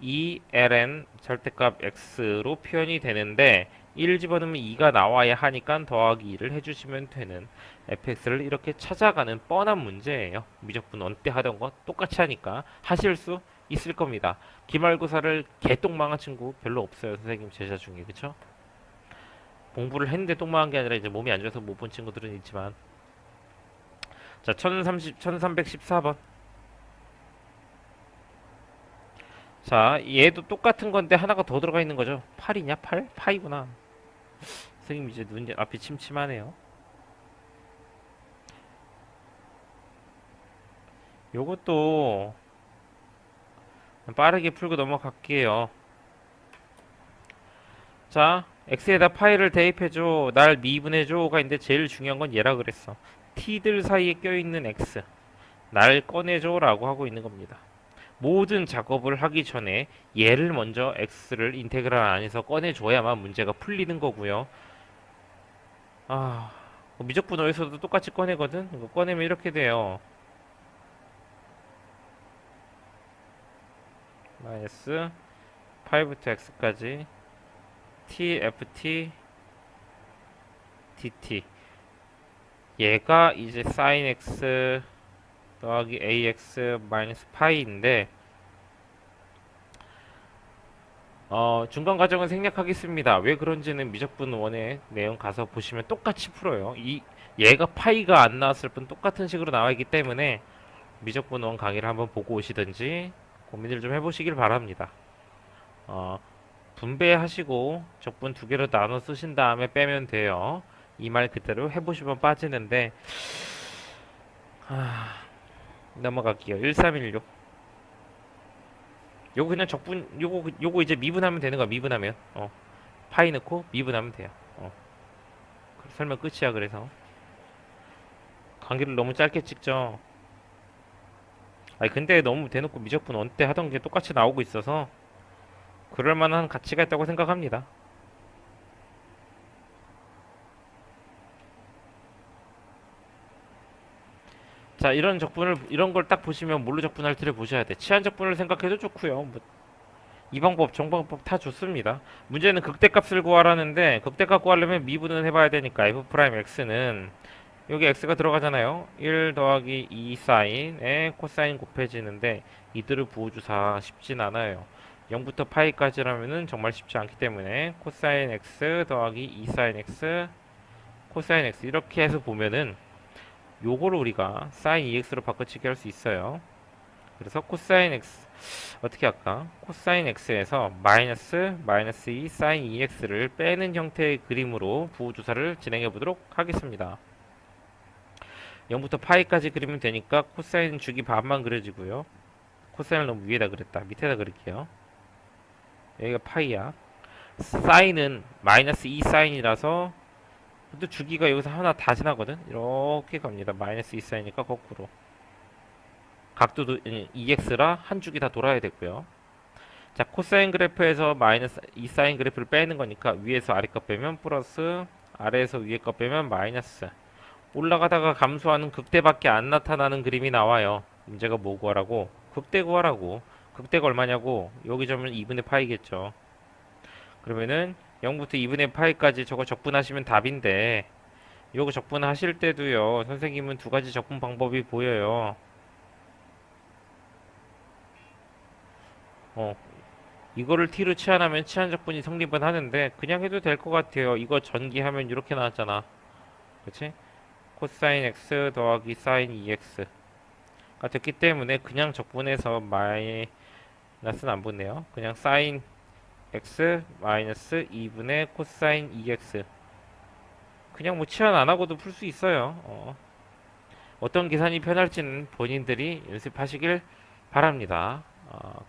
A: 2ln 절대값 x로 표현이 되는데 1 집어넣으면 2가 나와야 하니까 더하기 2를 해주시면 되는 fx를 이렇게 찾아가는 뻔한 문제예요. 미적분 원때 하던 거 똑같이 하니까 하실 수 있을 겁니다. 기말고사를 개똥망한 친구 별로 없어요. 선생님 제자 중에. 그쵸? 공부를 했는데 똥망한 게 아니라 이제 몸이 안 좋아서 못 본 친구들은 있지만. 자, 1314번. 자, 얘도 똑같은 건데 하나가 더 들어가 있는 거죠. 8이냐? 8? 파이구나. 선생님 이제 눈 앞이 침침하네요. 요것도 빠르게 풀고 넘어갈게요. 자, x에다 파이를 대입해줘. 날 미분해줘가 있는데 제일 중요한 건 얘라 그랬어. t들 사이에 껴있는 x. 날 꺼내줘라고 하고 있는 겁니다. 모든 작업을 하기 전에 얘를 먼저 x를 인테그랄 안에서 꺼내줘야만 문제가 풀리는 거고요. 아, 미적분어에서도 똑같이 꺼내거든. 이거 꺼내면 이렇게 돼요. 마이너스 5부터 x까지 tft dt. 얘가 이제 sin x 더하기 ax 마이너스 파이인데 중간 과정은 생략하겠습니다. 왜 그런지는 미적분 원의 내용 가서 보시면 똑같이 풀어요. 얘가 파이가 안 나왔을 뿐 똑같은 식으로 나와 있기 때문에 미적분 원 강의를 한번 보고 오시든지 고민을 좀 해보시길 바랍니다. 분배하시고 적분 두 개로 나눠 쓰신 다음에 빼면 돼요. 이 말 그대로 해보시면 빠지는데 넘어갈게요. 1316. 요거 그냥 적분 요거 이제 미분하면 되는 거야. 미분하면 파이 넣고 미분하면 돼요. 설명 끝이야. 그래서 강의를 너무 짧게 찍죠. 아니 근데 너무 대놓고 미적분 원때 하던 게 똑같이 나오고 있어서 그럴 만한 가치가 있다고 생각합니다. 자, 이런 걸 딱 보시면 뭘로 적분할 지를 보셔야 돼. 치환 적분을 생각해도 좋고요. 뭐, 이 방법, 정방법 다 좋습니다. 문제는 극대값을 구하라는데 극대값 구하려면 미분은 해봐야 되니까 f 프라임 x는 여기 x가 들어가잖아요. 1 더하기 2 사인에 코사인 곱해지는데 이들을 부호주사 쉽진 않아요. 0부터 파이까지라면은 정말 쉽지 않기 때문에 코사인 x 더하기 2 사인 x 코사인 x 이렇게 해서 보면은 요거를 우리가 sin 2x로 바꿔치기 할 수 있어요. 그래서 코사인 x 어떻게 할까? 코사인 x에서 마이너스 2 sin 2x를 빼는 형태의 그림으로 부호주사를 진행해 보도록 하겠습니다. 0부터 파이까지 그리면 되니까 코사인 주기 반만 그려지고요. 코사인을 너무 위에다 그렸다. 밑에다 그릴게요. 여기가 파이야. 사인은 마이너스 2 사인이라서 또 주기가 여기서 하나 다 지나거든. 이렇게 갑니다. 마이너스 2 사인이니까 거꾸로. 각도도 2x라 한 주기 다 돌아야 되고요. 자, 코사인 그래프에서 마이너스 2 사인 그래프를 빼는 거니까 위에서 아래 거 빼면 플러스, 아래에서 위에 거 빼면 마이너스. 올라가다가 감소하는 극대밖에 안 나타나는 그림이 나와요. 문제가 뭐 구하라고? 극대 구하라고. 극대가 얼마냐고? 여기 점은 2분의 파이겠죠. 그러면은 0부터 2분의 파이까지 저거 적분하시면 답인데 요거 적분하실 때도요. 선생님은 두 가지 적분 방법이 보여요. 이거를 t로 치환하면 치환 적분이 성립은 하는데 그냥 해도 될 것 같아요. 이거 전기하면 이렇게 나왔잖아. 그치? 코사인 x 더하기 사인 2x가 됐기 때문에 그냥 적분해서 마이너스는 안 붙네요. 그냥 사인 x 마이너스 2분의 코사인 2x 그냥 뭐 치환 안 하고도 풀 수 있어요. 어떤 계산이 편할지는 본인들이 연습하시길 바랍니다.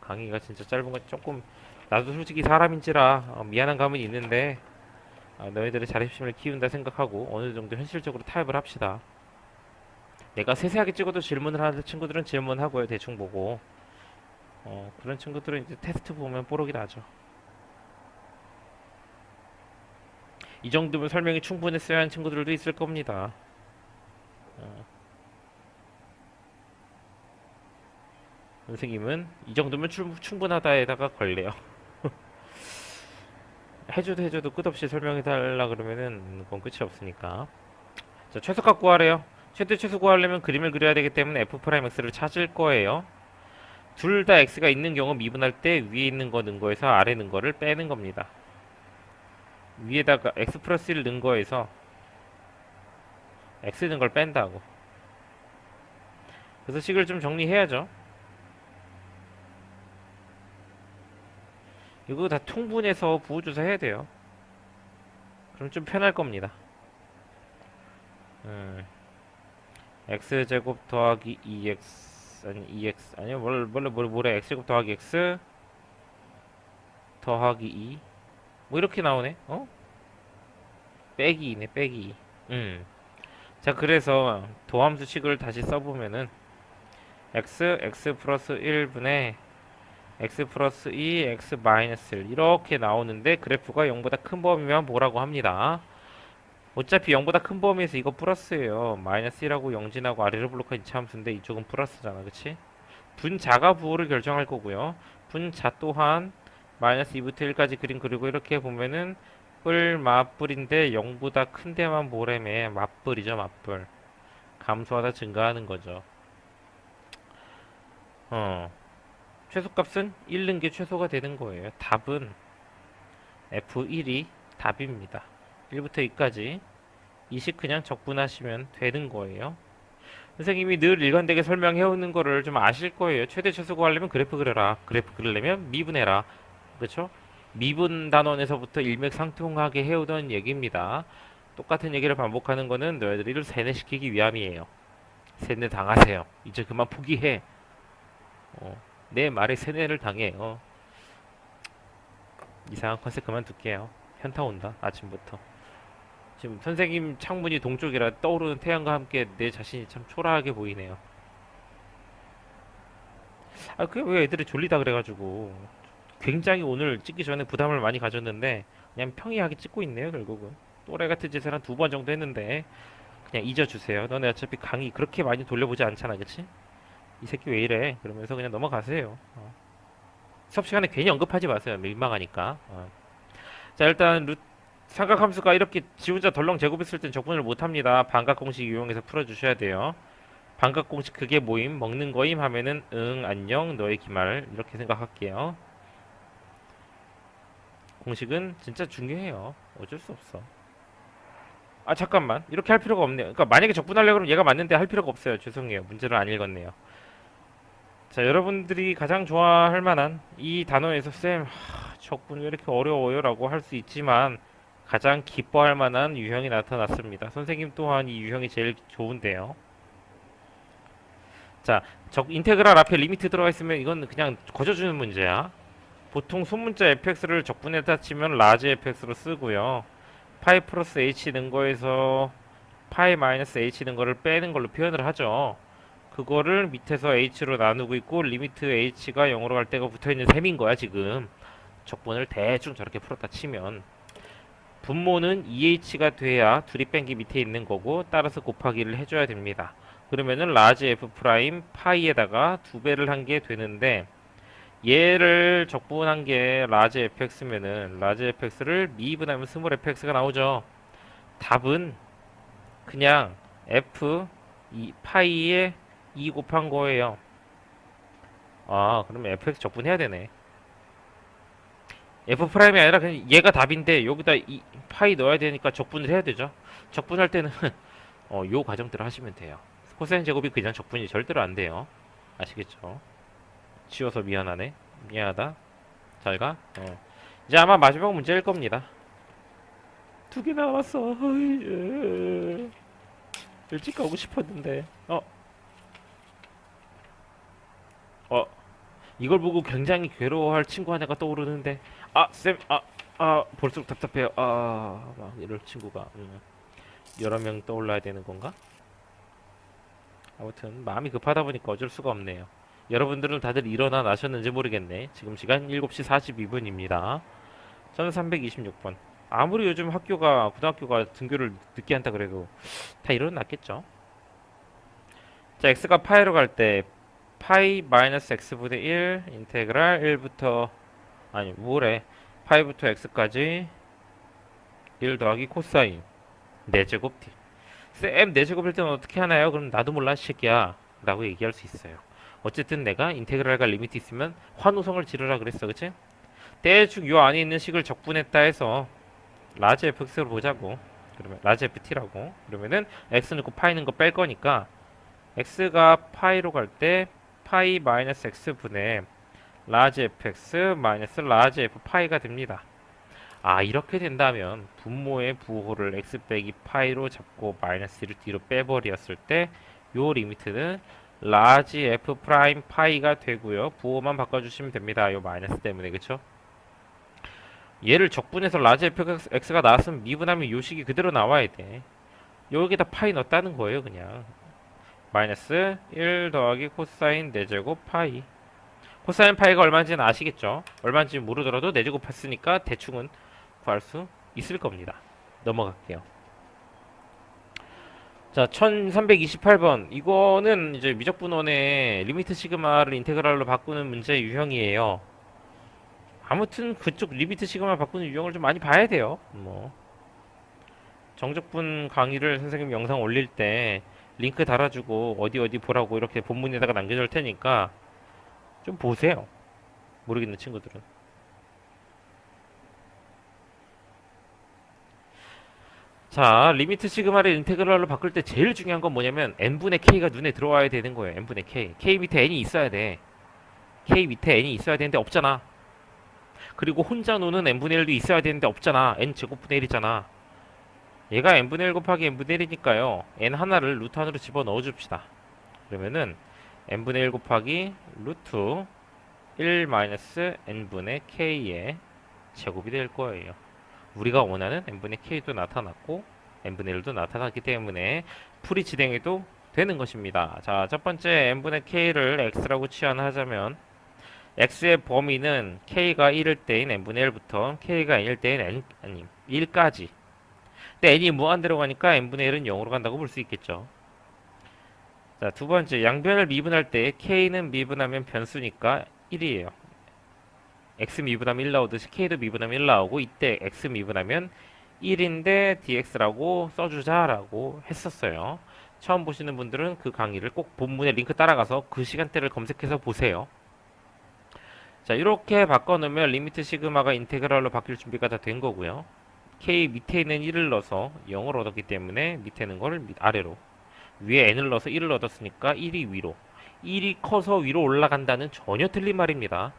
A: 강의가 진짜 짧은 건 조금 나도 솔직히 사람인지라 미안한 감은 있는데 너희들의 자립심을 키운다 생각하고 어느 정도 현실적으로 타협을 합시다. 내가 세세하게 찍어도 질문을 하는 친구들은 질문하고요. 대충 보고 그런 친구들은 이제 테스트 보면 뽀록이 나죠. 이 정도면 설명이 충분했어야 하는 친구들도 있을 겁니다. 선생님은 이 정도면 충분하다에다가 걸래요. 해줘도 끝없이 설명해달라 그러면은 그건 끝이 없으니까. 자, 최소값 구하래요. 최소 구하려면 그림을 그려야 되기 때문에 f'x를 찾을 거예요. 둘 다 x가 있는 경우 미분할 때 위에 있는 거 넣은 거에서 아래 넣은 거를 빼는 겁니다. 위에다가 x 플러스 1 넣은 거에서 x 넣은 걸 뺀다고. 그래서 식을 좀 정리해야죠. 이거 다 통분해서 부호조사 해야 돼요. 그럼 좀 편할 겁니다. x제곱 더하기 2x 아니 2x 아니요 뭐래 x제곱 더하기 x 더하기 2 뭐 이렇게 나오네. 빼기 2네 빼기 2. 자, 그래서 도함수식을 다시 써보면은 x 플러스 1분의 x 플러스 2 x 마이너스 1 이렇게 나오는데 그래프가 0보다 큰 범위면 뭐라고 합니다. 어차피 0보다 큰 범위에서 이거 플러스예요. 마이너스 1하고 0진하고 아래로 블록한 이차함수인데 이쪽은 플러스잖아, 그치? 분자가 부호를 결정할 거고요. 분자 또한 마이너스 2부터 1까지 그림 그리고 이렇게 보면은 뿔 맞뿔인데 0보다 큰 데만 보래매 맞뿔이죠, 맞뿔. 감소하다 증가하는 거죠. 최소값은 1 넣은 게 최소가 되는 거예요. 답은 F1이 답입니다. 1부터 2까지 이식 그냥 적분하시면 되는 거예요. 선생님이 늘 일관되게 설명해 오는 거를 좀 아실 거예요. 최대 최소 구하려면 그래프 그려라. 그래프 그리려면 미분해라. 그렇죠? 미분 단원에서부터 일맥상통하게 해오던 얘기입니다. 똑같은 얘기를 반복하는 거는 너희들을 세뇌시키기 위함이에요. 세뇌 당하세요. 이제 그만 포기해. 내 말에 세뇌를 당해요. 이상한 컨셉 그만둘게요. 현타 온다. 아침부터. 지금 선생님 창문이 동쪽이라 떠오르는 태양과 함께 내 자신이 참 초라하게 보이네요. 그게 왜 애들이 졸리다 그래가지고 굉장히 오늘 찍기 전에 부담을 많이 가졌는데 그냥 평이하게 찍고 있네요. 결국은 또래 같은 짓을 한 2번 정도 했는데 그냥 잊어주세요. 너네 어차피 강의 그렇게 많이 돌려보지 않잖아, 그치? 이 새끼 왜 이래? 그러면서 그냥 넘어가세요. 수업 시간에 괜히 언급하지 마세요. 민망하니까. 자, 일단 삼각함수가 이렇게 지 혼자 덜렁 제곱했을 땐 적분을 못합니다. 반각 공식 이용해서 풀어주셔야 돼요. 반각 공식 그게 뭐임? 먹는 거임 하면은 응 안녕 너의 기말 이렇게 생각할게요. 공식은 진짜 중요해요. 어쩔 수 없어. 잠깐만 이렇게 할 필요가 없네요. 그러니까 만약에 적분하려고 그러면 얘가 맞는데 할 필요가 없어요. 죄송해요. 문제를 안 읽었네요. 자, 여러분들이 가장 좋아할 만한 이 단어에서 쌤 적분 왜 이렇게 어려워요? 라고 할 수 있지만 가장 기뻐할 만한 유형이 나타났습니다. 선생님 또한 이 유형이 제일 좋은데요. 자, 인테그랄 앞에 리미트 들어가 있으면 이건 그냥 거저주는 문제야. 보통 소문자 fx를 적분에다 치면 라지 fx로 쓰고요. 파이 플러스 h 는 거에서 파이 마이너스 h 는 거를 빼는 걸로 표현을 하죠. 그거를 밑에서 h로 나누고 있고 리미트 h가 0으로 갈 때가 붙어있는 셈인 거야 지금. 적분을 대충 저렇게 풀었다 치면 분모는 2h가 돼야 둘이 뺀 게 밑에 있는 거고 따라서 곱하기를 해줘야 됩니다. 그러면은 라지 f 프라임 파이에다가 2배를 한 게 되는데 얘를 적분한 게 라지 fx면은 라지 fx를 미분하면 스몰 fx가 나오죠. 답은 그냥 f 파이에 2 곱한 거예요. 그러면 fx 적분해야 되네. f 프라임이 아니라 그냥 얘가 답인데 여기다 이 파이 넣어야 되니까 적분을 해야 되죠. 적분할 때는 요 과정대로 하시면 돼요. 코사인 제곱이 그냥 적분이 절대로 안 돼요. 아시겠죠? 지워서 미안하네. 미안하다. 잘 가. 이제 아마 마지막 문제일 겁니다. 2개 남았어. 일찍 가고 싶었는데. 이걸 보고 굉장히 괴로워할 친구 하나가 떠오르는데. 쌤, 볼수록 답답해요. 막 이럴 친구가 여러 명 떠올라야 되는 건가? 아무튼 마음이 급하다 보니까 어쩔 수가 없네요. 여러분들은 다들 일어나 나셨는지 모르겠네. 지금 시간 7시 42분입니다. 저는 326번. 아무리 요즘 고등학교가 등교를 늦게 한다 그래도 다 일어났겠죠. 자, x가 파이로 갈 때 파이 마이너스 x분의 1 인테그랄 1부터 아니 뭐래 파이부터 x까지 1 더하기 코사인 4제곱 t. 쌤 4제곱일 때는 어떻게 하나요? 그럼 나도 몰라 새끼야 라고 얘기할 수 있어요. 어쨌든 내가 인테그랄과 리미트 있으면 환호성을 지르라 그랬어, 그치? 대충 요 안에 있는 식을 적분했다 해서 라지 fx로 보자고. 그러면 라지 ft라고. 그러면은 x 넣고 파이 는 거 뺄 거니까 x가 파이로 갈 때 파이 마이너스 x 분의 라지 fx 마이너스 라지 f 파이가 됩니다. 아, 이렇게 된다면 분모의 부호를 x 빼기 파이로 잡고 마이너스 1을 뒤로 빼버렸을 때 요 리미트는 라지 f 프라임 파이가 되고요. 부호만 바꿔주시면 됩니다. 요 마이너스 때문에, 그쵸? 얘를 적분해서 라지 fx가 나왔으면 미분하면 요 식이 그대로 나와야 돼. 여기다 파이 넣었다는 거예요, 그냥. 마이너스 1 더하기 코사인 4제곱 파이. 코사인 파이가 얼마인지는 아시겠죠? 얼마인지 모르더라도 4제곱 했으니까 대충은 구할 수 있을 겁니다. 넘어갈게요. 자, 1328번. 이거는 이제 미적분원의 리미트 시그마를 인테그랄로 바꾸는 문제 유형이에요. 아무튼 그쪽 리미트 시그마 바꾸는 유형을 좀 많이 봐야 돼요. 뭐 정적분 강의를 선생님 영상 올릴 때 링크 달아주고 어디 어디 보라고 이렇게 본문에다가 남겨줄 테니까 좀 보세요. 모르겠는 친구들은. 자, 리미트 시그마를 인테그랄로 바꿀 때 제일 중요한 건 뭐냐면 n분의 k가 눈에 들어와야 되는 거예요. n분의 k. k 밑에 n이 있어야 돼. k 밑에 n이 있어야 되는데 없잖아. 그리고 혼자 노는 n분의 1도 있어야 되는데 없잖아. n 제곱분의 1이잖아. 얘가 n분의 1 곱하기 n분의 1이니까요. n 하나를 루트 안으로 집어넣어 줍시다. 그러면은 n분의 1 곱하기 루트 1 마이너스 n분의 k의 제곱이 될 거예요. 우리가 원하는 n분의 k도 나타났고 n분의 1도 나타났기 때문에 풀이 진행해도 되는 것입니다. 자, 첫 번째 n분의 k를 x라고 치환하자면 x의 범위는 k가 1일 때인 n분의 1부터 k가 n일 때인 n, 아니 1까지. 근데 n이 무한대로 가니까 n분의 1은 0으로 간다고 볼 수 있겠죠. 자, 두 번째 양변을 미분할 때 k는 미분하면 변수니까 1이에요. x 미분하면 1 나오듯이 k도 미분하면 1 나오고 이때 x 미분하면 1인데 dx라고 써주자라고 했었어요. 처음 보시는 분들은 그 강의를 꼭 본문에 링크 따라가서 그 시간대를 검색해서 보세요. 자, 이렇게 바꿔놓으면 리미트 시그마가 인테그랄로 바뀔 준비가 다 된 거고요. k 밑에 있는 1을 넣어서 0을 얻었기 때문에 밑에 있는 거를 아래로, 위에 n을 넣어서 1을 얻었으니까 1이 위로, 1이 커서 위로 올라간다는 전혀 틀린 말입니다.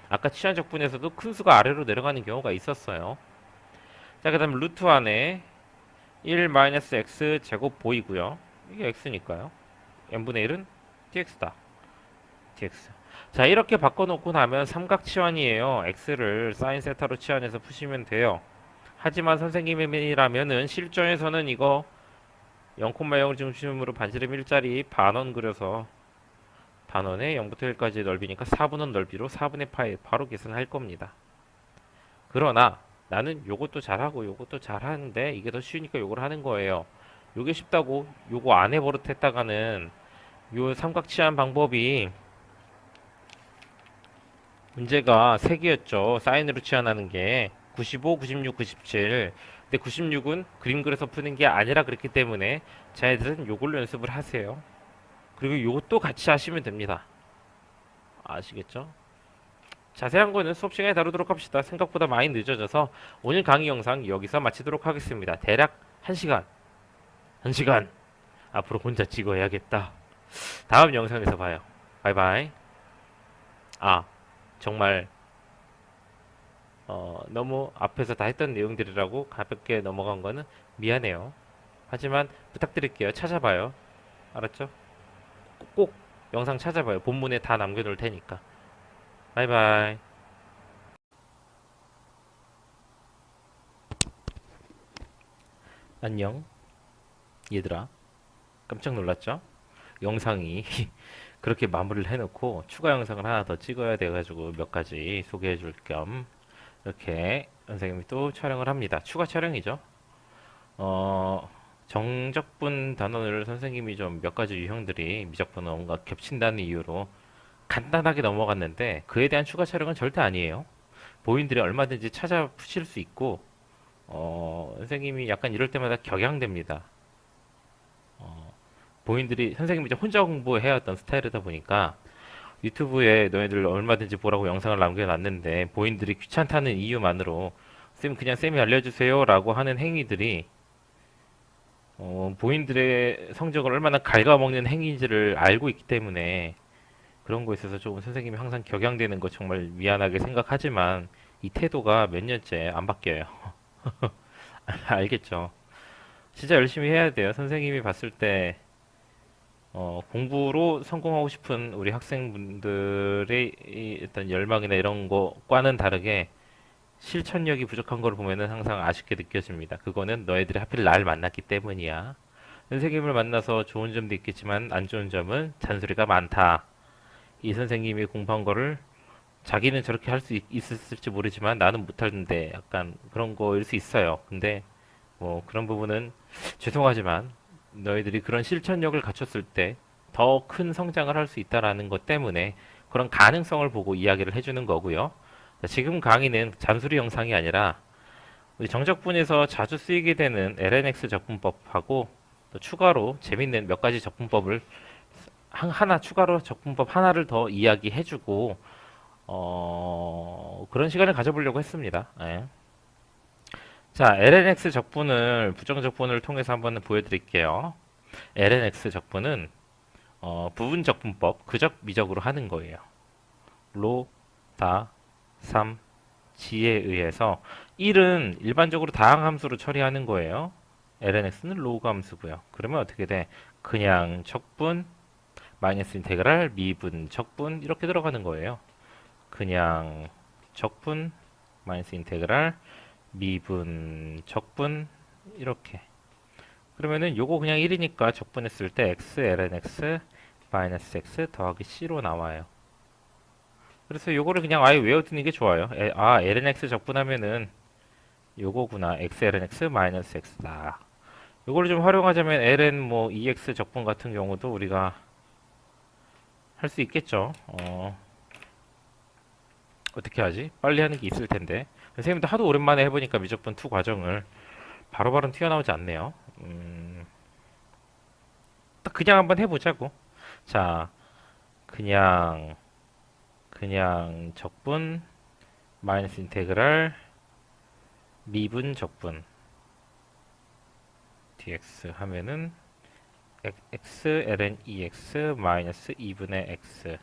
A: 아까 치환적분에서도 큰 수가 아래로 내려가는 경우가 있었어요. 자, 그 다음 루트 안에 1-x 제곱 보이고요. 이게 x니까요. n분의 1은 dx다. dx. 자, 이렇게 바꿔놓고 나면 삼각 치환이에요. x를 사인 세타로 치환해서 푸시면 돼요. 하지만 선생님이라면은 실전에서는 이거 0,0 중심으로 반지름 일자리 반원 그려서 반원에 0부터 1까지 넓이니까 4분원 넓이로 4분의 파이 바로 계산할 겁니다. 그러나 나는 요것도 잘하고 요것도 잘하는데 이게 더 쉬우니까 요걸 하는 거예요. 요게 쉽다고 요거 안 해버릇했다가는 요 삼각 치환 방법이 문제가 3개였죠. 사인으로 치환하는 게 95, 96, 97. 근데 96은 그림 그려서 푸는 게 아니라 그렇기 때문에 자애들은 요걸로 연습을 하세요. 그리고 요것도 같이 하시면 됩니다. 아시겠죠? 자세한 거는 수업 시간에 다루도록 합시다. 생각보다 많이 늦어져서 오늘 강의 영상 여기서 마치도록 하겠습니다. 대략 1시간. 1시간. 앞으로 혼자 찍어야겠다. 다음 영상에서 봐요. 바이바이. 아, 정말 너무 앞에서 다 했던 내용들이라고 가볍게 넘어간 거는 미안해요. 하지만 부탁드릴게요. 찾아봐요. 알았죠? 꼭 영상 찾아봐요. 본문에 다 남겨놓을 테니까. 바이바이. 안녕. 얘들아. 깜짝 놀랐죠? 영상이 그렇게 마무리를 해놓고 추가 영상을 하나 더 찍어야 돼가지고 몇 가지 소개해줄 겸 이렇게 선생님이 또 촬영을 합니다. 추가 촬영이죠. 정적분 단원을 선생님이 좀 몇 가지 유형들이 미적분과 뭔가 겹친다는 이유로 간단하게 넘어갔는데 그에 대한 추가 촬영은 절대 아니에요. 보인들이 얼마든지 찾아 푸실 수 있고 선생님이 약간 이럴 때마다 격양됩니다. 보인들이 선생님이 이제 혼자 공부해야 했던 스타일이다 보니까 유튜브에 너희들 얼마든지 보라고 영상을 남겨놨는데 보인들이 귀찮다는 이유만으로 쌤 그냥 쌤이 알려주세요라고 하는 행위들이 보인들의 성적을 얼마나 갉아먹는 행위인지를 알고 있기 때문에 그런 거에 있어서 좀 선생님이 항상 격양되는 거 정말 미안하게 생각하지만 이 태도가 몇 년째 안 바뀌어요. 알겠죠? 진짜 열심히 해야 돼요. 선생님이 봤을 때 공부로 성공하고 싶은 우리 학생분들의 일단 열망이나 이런 거과는 다르게 실천력이 부족한 걸 보면은 항상 아쉽게 느껴집니다. 그거는 너희들이 하필 날 만났기 때문이야. 선생님을 만나서 좋은 점도 있겠지만 안 좋은 점은 잔소리가 많다. 이 선생님이 공부한 거를 자기는 저렇게 할 수 있었을지 모르지만 나는 못하는데 약간 그런 거일 수 있어요. 근데 뭐 그런 부분은 죄송하지만 너희들이 그런 실천력을 갖췄을 때 더 큰 성장을 할 수 있다라는 것 때문에 그런 가능성을 보고 이야기를 해주는 거고요. 자, 지금 강의는 잔소리 영상이 아니라 우리 정적분에서 자주 쓰이게 되는 LNX 적분법하고 또 추가로 재밌는 몇 가지 적분법을 하나 추가로 적분법 하나를 더 이야기해주고 그런 시간을 가져보려고 했습니다. 예. 자, LNX 적분을 부정적분을 통해서 한번 보여드릴게요. LNX 적분은 부분 적분법 그적 미적으로 하는 거예요. 로, 다, 3, 지에 의해서 1은 일반적으로 다항 함수로 처리하는 거예요. LNX는 로그 함수고요. 그러면 어떻게 돼? 그냥 적분 마이너스 인테그랄 미분 적분 이렇게 들어가는 거예요. 그냥 적분 마이너스 인테그랄 미분 적분 이렇게. 그러면은 요거 그냥 1이니까 적분했을 때 x lnx 마이너스 x 더하기 c로 나와요. 그래서 요거를 그냥 아예 외워두는 게 좋아요. lnx 적분하면은 요거구나. x lnx 마이너스 x다. 요거를 좀 활용하자면 ln 뭐 ex 적분 같은 경우도 우리가 할 수 있겠죠. 어떻게 하지? 빨리 하는 게 있을 텐데. 선생님도 하도 오랜만에 해보니까 미적분 2 과정을 바로바로 튀어나오지 않네요. 딱 그냥 한번 해보자고. 자, 그냥 적분 마이너스 인테그랄 미분 적분 dx 하면은 x ln ex 마이너스 2분의 x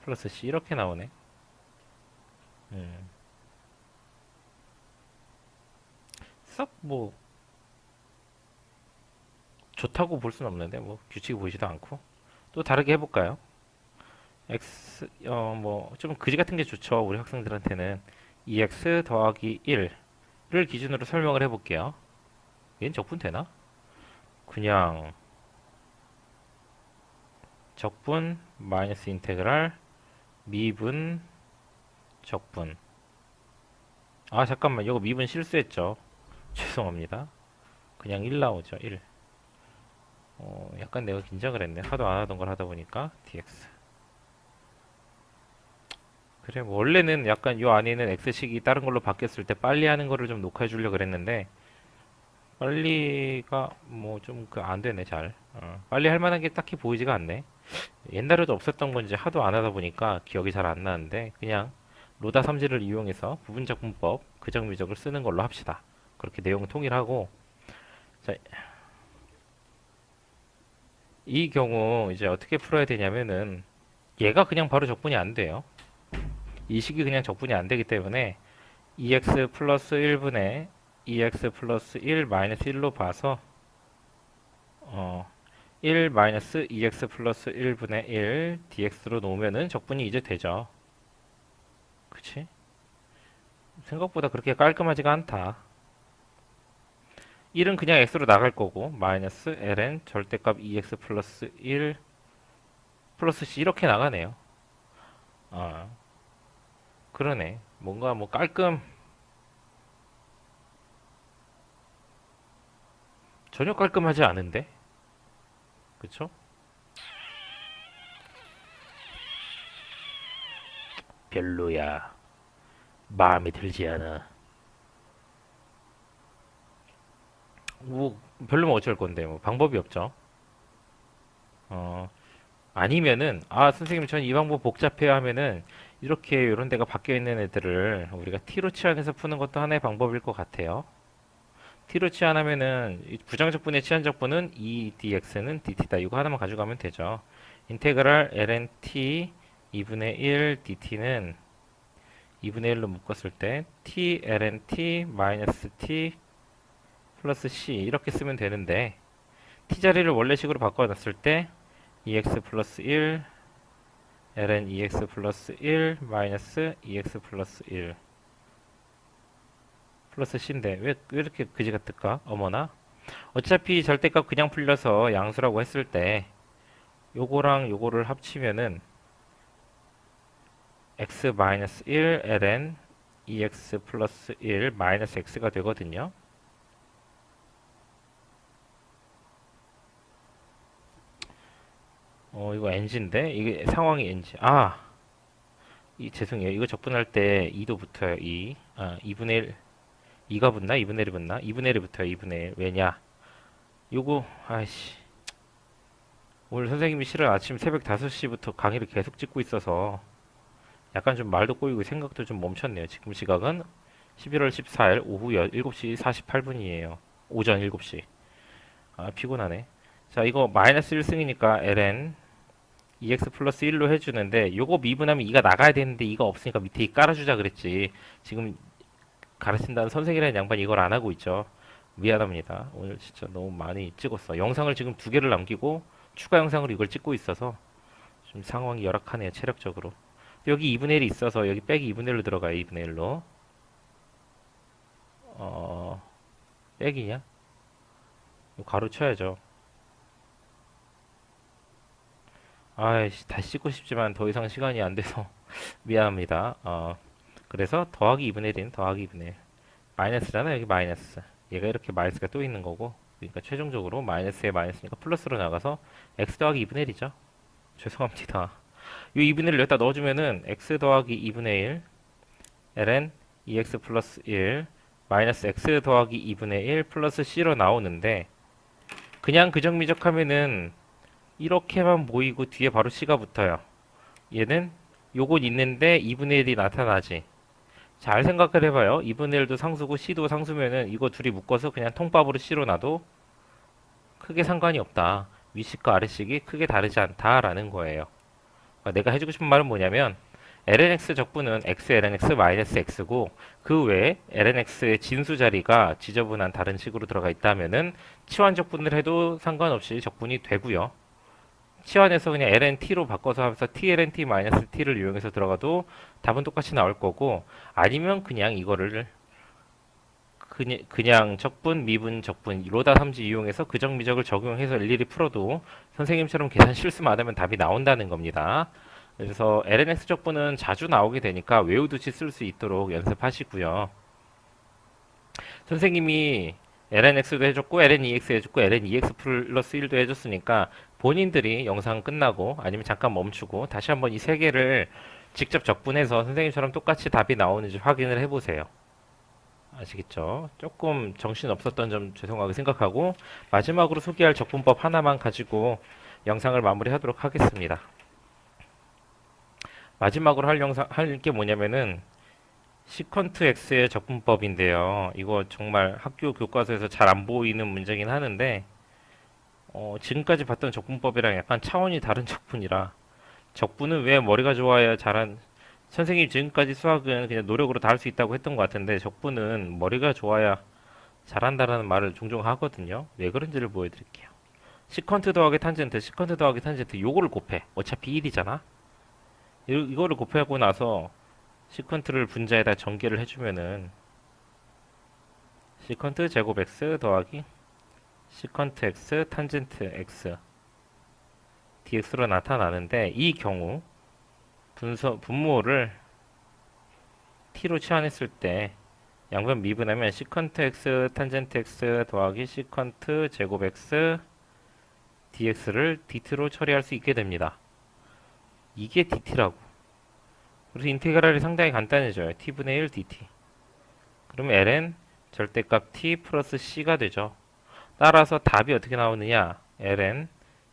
A: 플러스 c 이렇게 나오네. 썩 뭐 좋다고 볼 수는 없는데 뭐 규칙이 보이지도 않고 또 다르게 해볼까요? x 뭐 좀 그지 같은 게 좋죠. 우리 학생들한테는 2x 더하기 1을 기준으로 설명을 해볼게요. 얘는 적분 되나? 그냥 적분 마이너스 인테그랄 미분 적분. 아 잠깐만 이거 미분 실수했죠. 죄송합니다. 그냥 1 나오죠. 1. 약간 내가 긴장을 했네. 하도 안 하던 걸 하다 보니까 dx. 그래 뭐 원래는 약간 요 안에 있는 x식이 다른 걸로 바뀌었을 때 빨리 하는 거를 좀 녹화해 주려고 그랬는데 빨리가 뭐 좀 그 안 되네 잘. 빨리 할 만한 게 딱히 보이지가 않네. 옛날에도 없었던 건지 하도 안 하다 보니까 기억이 잘 안 나는데 그냥 로다 삼지를 이용해서 부분적분법 그정미적을 쓰는 걸로 합시다. 그렇게 내용 통일하고 자, 이 경우 이제 어떻게 풀어야 되냐면은 얘가 그냥 바로 적분이 안 돼요. 이 식이 그냥 적분이 안 되기 때문에 EX 플러스 1분의 EX 플러스 1 마이너스 1로 봐서 1 마이너스 EX 플러스 1분의 1 DX로 놓으면은 적분이 이제 되죠. 그치? 생각보다 그렇게 깔끔하지가 않다. 1은 그냥 x로 나갈 거고 마이너스 ln 절대값 2x 플러스 1 플러스 c 이렇게 나가네요. 아 그러네. 뭔가 뭐 전혀 깔끔하지 않은데 그쵸? 별로야. 마음에 들지 않아. 뭐 별로면 어쩔 건데 뭐 방법이 없죠. 어, 아니면은 선생님 전 이 방법 복잡해요 하면은 이렇게 이런 데가 바뀌어 있는 애들을 우리가 T로 치환해서 푸는 것도 하나의 방법일 것 같아요. T로 치환하면은 이 부정적분의 치환적분은 e dx는 dt다. 이거 하나만 가져가면 되죠. 인테그랄 ln t 2분의 1 dt는 2분의 1로 묶었을 때 t ln t 마이너스 t 플러스 c 이렇게 쓰면 되는데 t 자리를 원래식으로 바꿔놨을 때 ex 플러스 1 ln ex 플러스 1 마이너스 ex 플러스 1 플러스 c인데 왜 이렇게 그지 같을까? 어머나. 어차피 절대값 그냥 풀려서 양수라고 했을 때 요거랑 요거를 합치면은 x 마이너스 1 ln ex 플러스 1 마이너스 x가 되거든요. 이거 n인데 이게 상황이 n지. 죄송해요. 이거 적분할 때 2도 붙어요. 2분의 1 2가 붙나? 2분의 1이 붙나? 2분의 1이 붙어요. 2분의 1. 왜냐? 요거 아이씨. 오늘 선생님이 실은 아침 새벽 5시부터 강의를 계속 찍고 있어서 약간 좀 말도 꼬이고 생각도 좀 멈췄네요. 지금 시각은 11월 14일 오후 7시 48분이에요. 오전 7시. 피곤하네. 자, 이거 마이너스 1승이니까 ln ex 플러스 1로 해주는데 요거 미분하면 2가 나가야 되는데 2가 없으니까 밑에 2 깔아주자 그랬지. 지금 가르친다는 선생이라는 양반이 이걸 안 하고 있죠. 미안합니다. 오늘 진짜 너무 많이 찍었어. 영상을 지금 2개를 남기고 추가 영상으로 이걸 찍고 있어서 좀 상황이 열악하네요. 체력적으로. 여기 2분의 1이 있어서 여기 빼기 2분의 1로 들어가요. 2분의 1로. 빼기냐? 이거 가로 쳐야죠. 아이씨, 다시 찍고 싶지만 더 이상 시간이 안 돼서 미안합니다. 그래서 더하기 2분의 1인 더하기 2분의 1. 마이너스잖아, 여기 마이너스. 얘가 이렇게 마이너스가 또 있는 거고. 그러니까 최종적으로 마이너스에 마이너스니까 플러스로 나가서 x 더하기 2분의 1이죠. 죄송합니다. 이 2분의 1을 여기다 넣어주면은 x 더하기 2분의 1 ln ex 플러스 1 마이너스 x 더하기 2분의 1 플러스 c로 나오는데 그냥 그정미적 하면은 이렇게만 보이고 뒤에 바로 c가 붙어요. 얘는 요건 있는데 2분의 1이 나타나지. 잘 생각을 해봐요. 2분의 1도 상수고 c도 상수면은 이거 둘이 묶어서 그냥 통밥으로 c로 놔도 크게 상관이 없다. 위식과 아래식이 크게 다르지 않다라는 거예요. 그러니까 내가 해주고 싶은 말은 뭐냐면 lnx 적분은 x lnx 마이너스 x고 그 외에 lnx의 진수 자리가 지저분한 다른 식으로 들어가 있다면은 치환 적분을 해도 상관없이 적분이 되고요. 치환해서 그냥 lnt로 바꿔서 하면서 tlnt 마이너스 t를 이용해서 들어가도 답은 똑같이 나올 거고 아니면 그냥 이거를 그냥 적분, 미분, 적분, 로다 삼지 이용해서 그정미적을 적용해서 일일이 풀어도 선생님처럼 계산 실수만 안 하면 답이 나온다는 겁니다. 그래서 lnx 적분은 자주 나오게 되니까 외우듯이 쓸 수 있도록 연습하시고요. 선생님이 lnx도 해줬고 lnex 해줬고 lnex 플러스 1도 해줬으니까 본인들이 영상 끝나고 아니면 잠깐 멈추고 다시 한번 이 세 개를 직접 적분해서 선생님처럼 똑같이 답이 나오는지 확인을 해보세요. 아시겠죠? 조금 정신 없었던 점 죄송하게 생각하고 마지막으로 소개할 적분법 하나만 가지고 영상을 마무리하도록 하겠습니다. 마지막으로 할 게 뭐냐면은 시컨트 x의 적분법인데요. 이거 정말 학교 교과서에서 잘 안 보이는 문제긴 하는데 지금까지 봤던 적분법이랑 약간 차원이 다른 적분이라 적분은 왜 머리가 좋아야 잘한 선생님 지금까지 수학은 그냥 노력으로 다 할 수 있다고 했던 것 같은데 적분은 머리가 좋아야 잘한다라는 말을 종종 하거든요. 왜 그런지를 보여드릴게요. 시컨트 더하기 탄젠트, 시컨트 더하기 탄젠트 요거를 곱해. 어차피 1이잖아. 이거를 곱하고 나서 시컨트를 분자에다 전개를 해주면은 시컨트 제곱 x 더하기 시컨트 x 탄젠트 x dx로 나타나는데 이 경우 분모를 t로 치환했을 때 양변 미분하면 시컨트 x 탄젠트 x 더하기 시컨트 제곱 x dx를 dt로 처리할 수 있게 됩니다. 이게 dt라고. 그래서 인테그랄이 상당히 간단해져요. t분의 1 dt. 그럼 ln 절대값 t 플러스 c가 되죠. 따라서 답이 어떻게 나오느냐? ln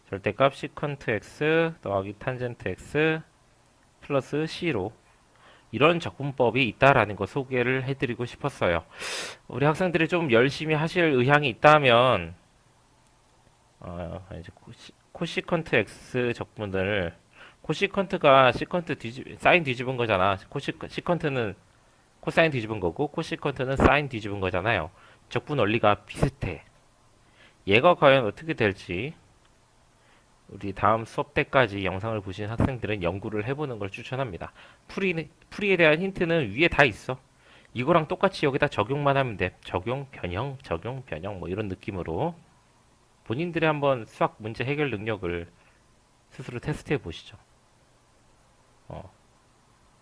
A: 절대값 시컨트 x 더하기 탄젠트 x 플러스 c로 이런 적분법이 있다라는 거 소개를 해드리고 싶었어요. 우리 학생들이 좀 열심히 하실 의향이 있다면 이제 코시컨트 x 적분을 코시컨트가 시컨트 사인 뒤집은 거잖아. 시컨트는 코사인 뒤집은 거고 코시컨트는 사인 뒤집은 거잖아요. 적분 원리가 비슷해. 얘가 과연 어떻게 될지 우리 다음 수업 때까지 영상을 보신 학생들은 연구를 해보는 걸 추천합니다. 풀이에 대한 힌트는 위에 다 있어. 이거랑 똑같이 여기다 적용만 하면 돼. 적용, 변형 뭐 이런 느낌으로 본인들이 한번 수학 문제 해결 능력을 스스로 테스트해 보시죠.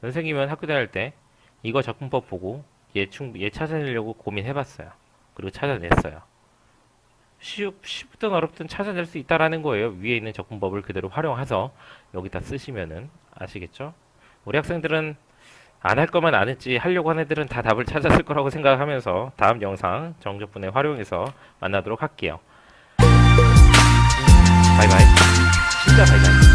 A: 선생님은 학교 다닐 때 이거 적분법 보고 얘 찾아내려고 고민해봤어요. 그리고 찾아냈어요. 쉽든 어렵든 찾아낼 수 있다라는 거예요. 위에 있는 적분법을 그대로 활용해서 여기다 쓰시면은 아시겠죠? 우리 학생들은 안 할 거면 안 했지 하려고 하는 애들은 다 답을 찾았을 거라고 생각하면서 다음 영상 정적분에 활용해서 만나도록 할게요. 바이바이. 진짜 바이바이.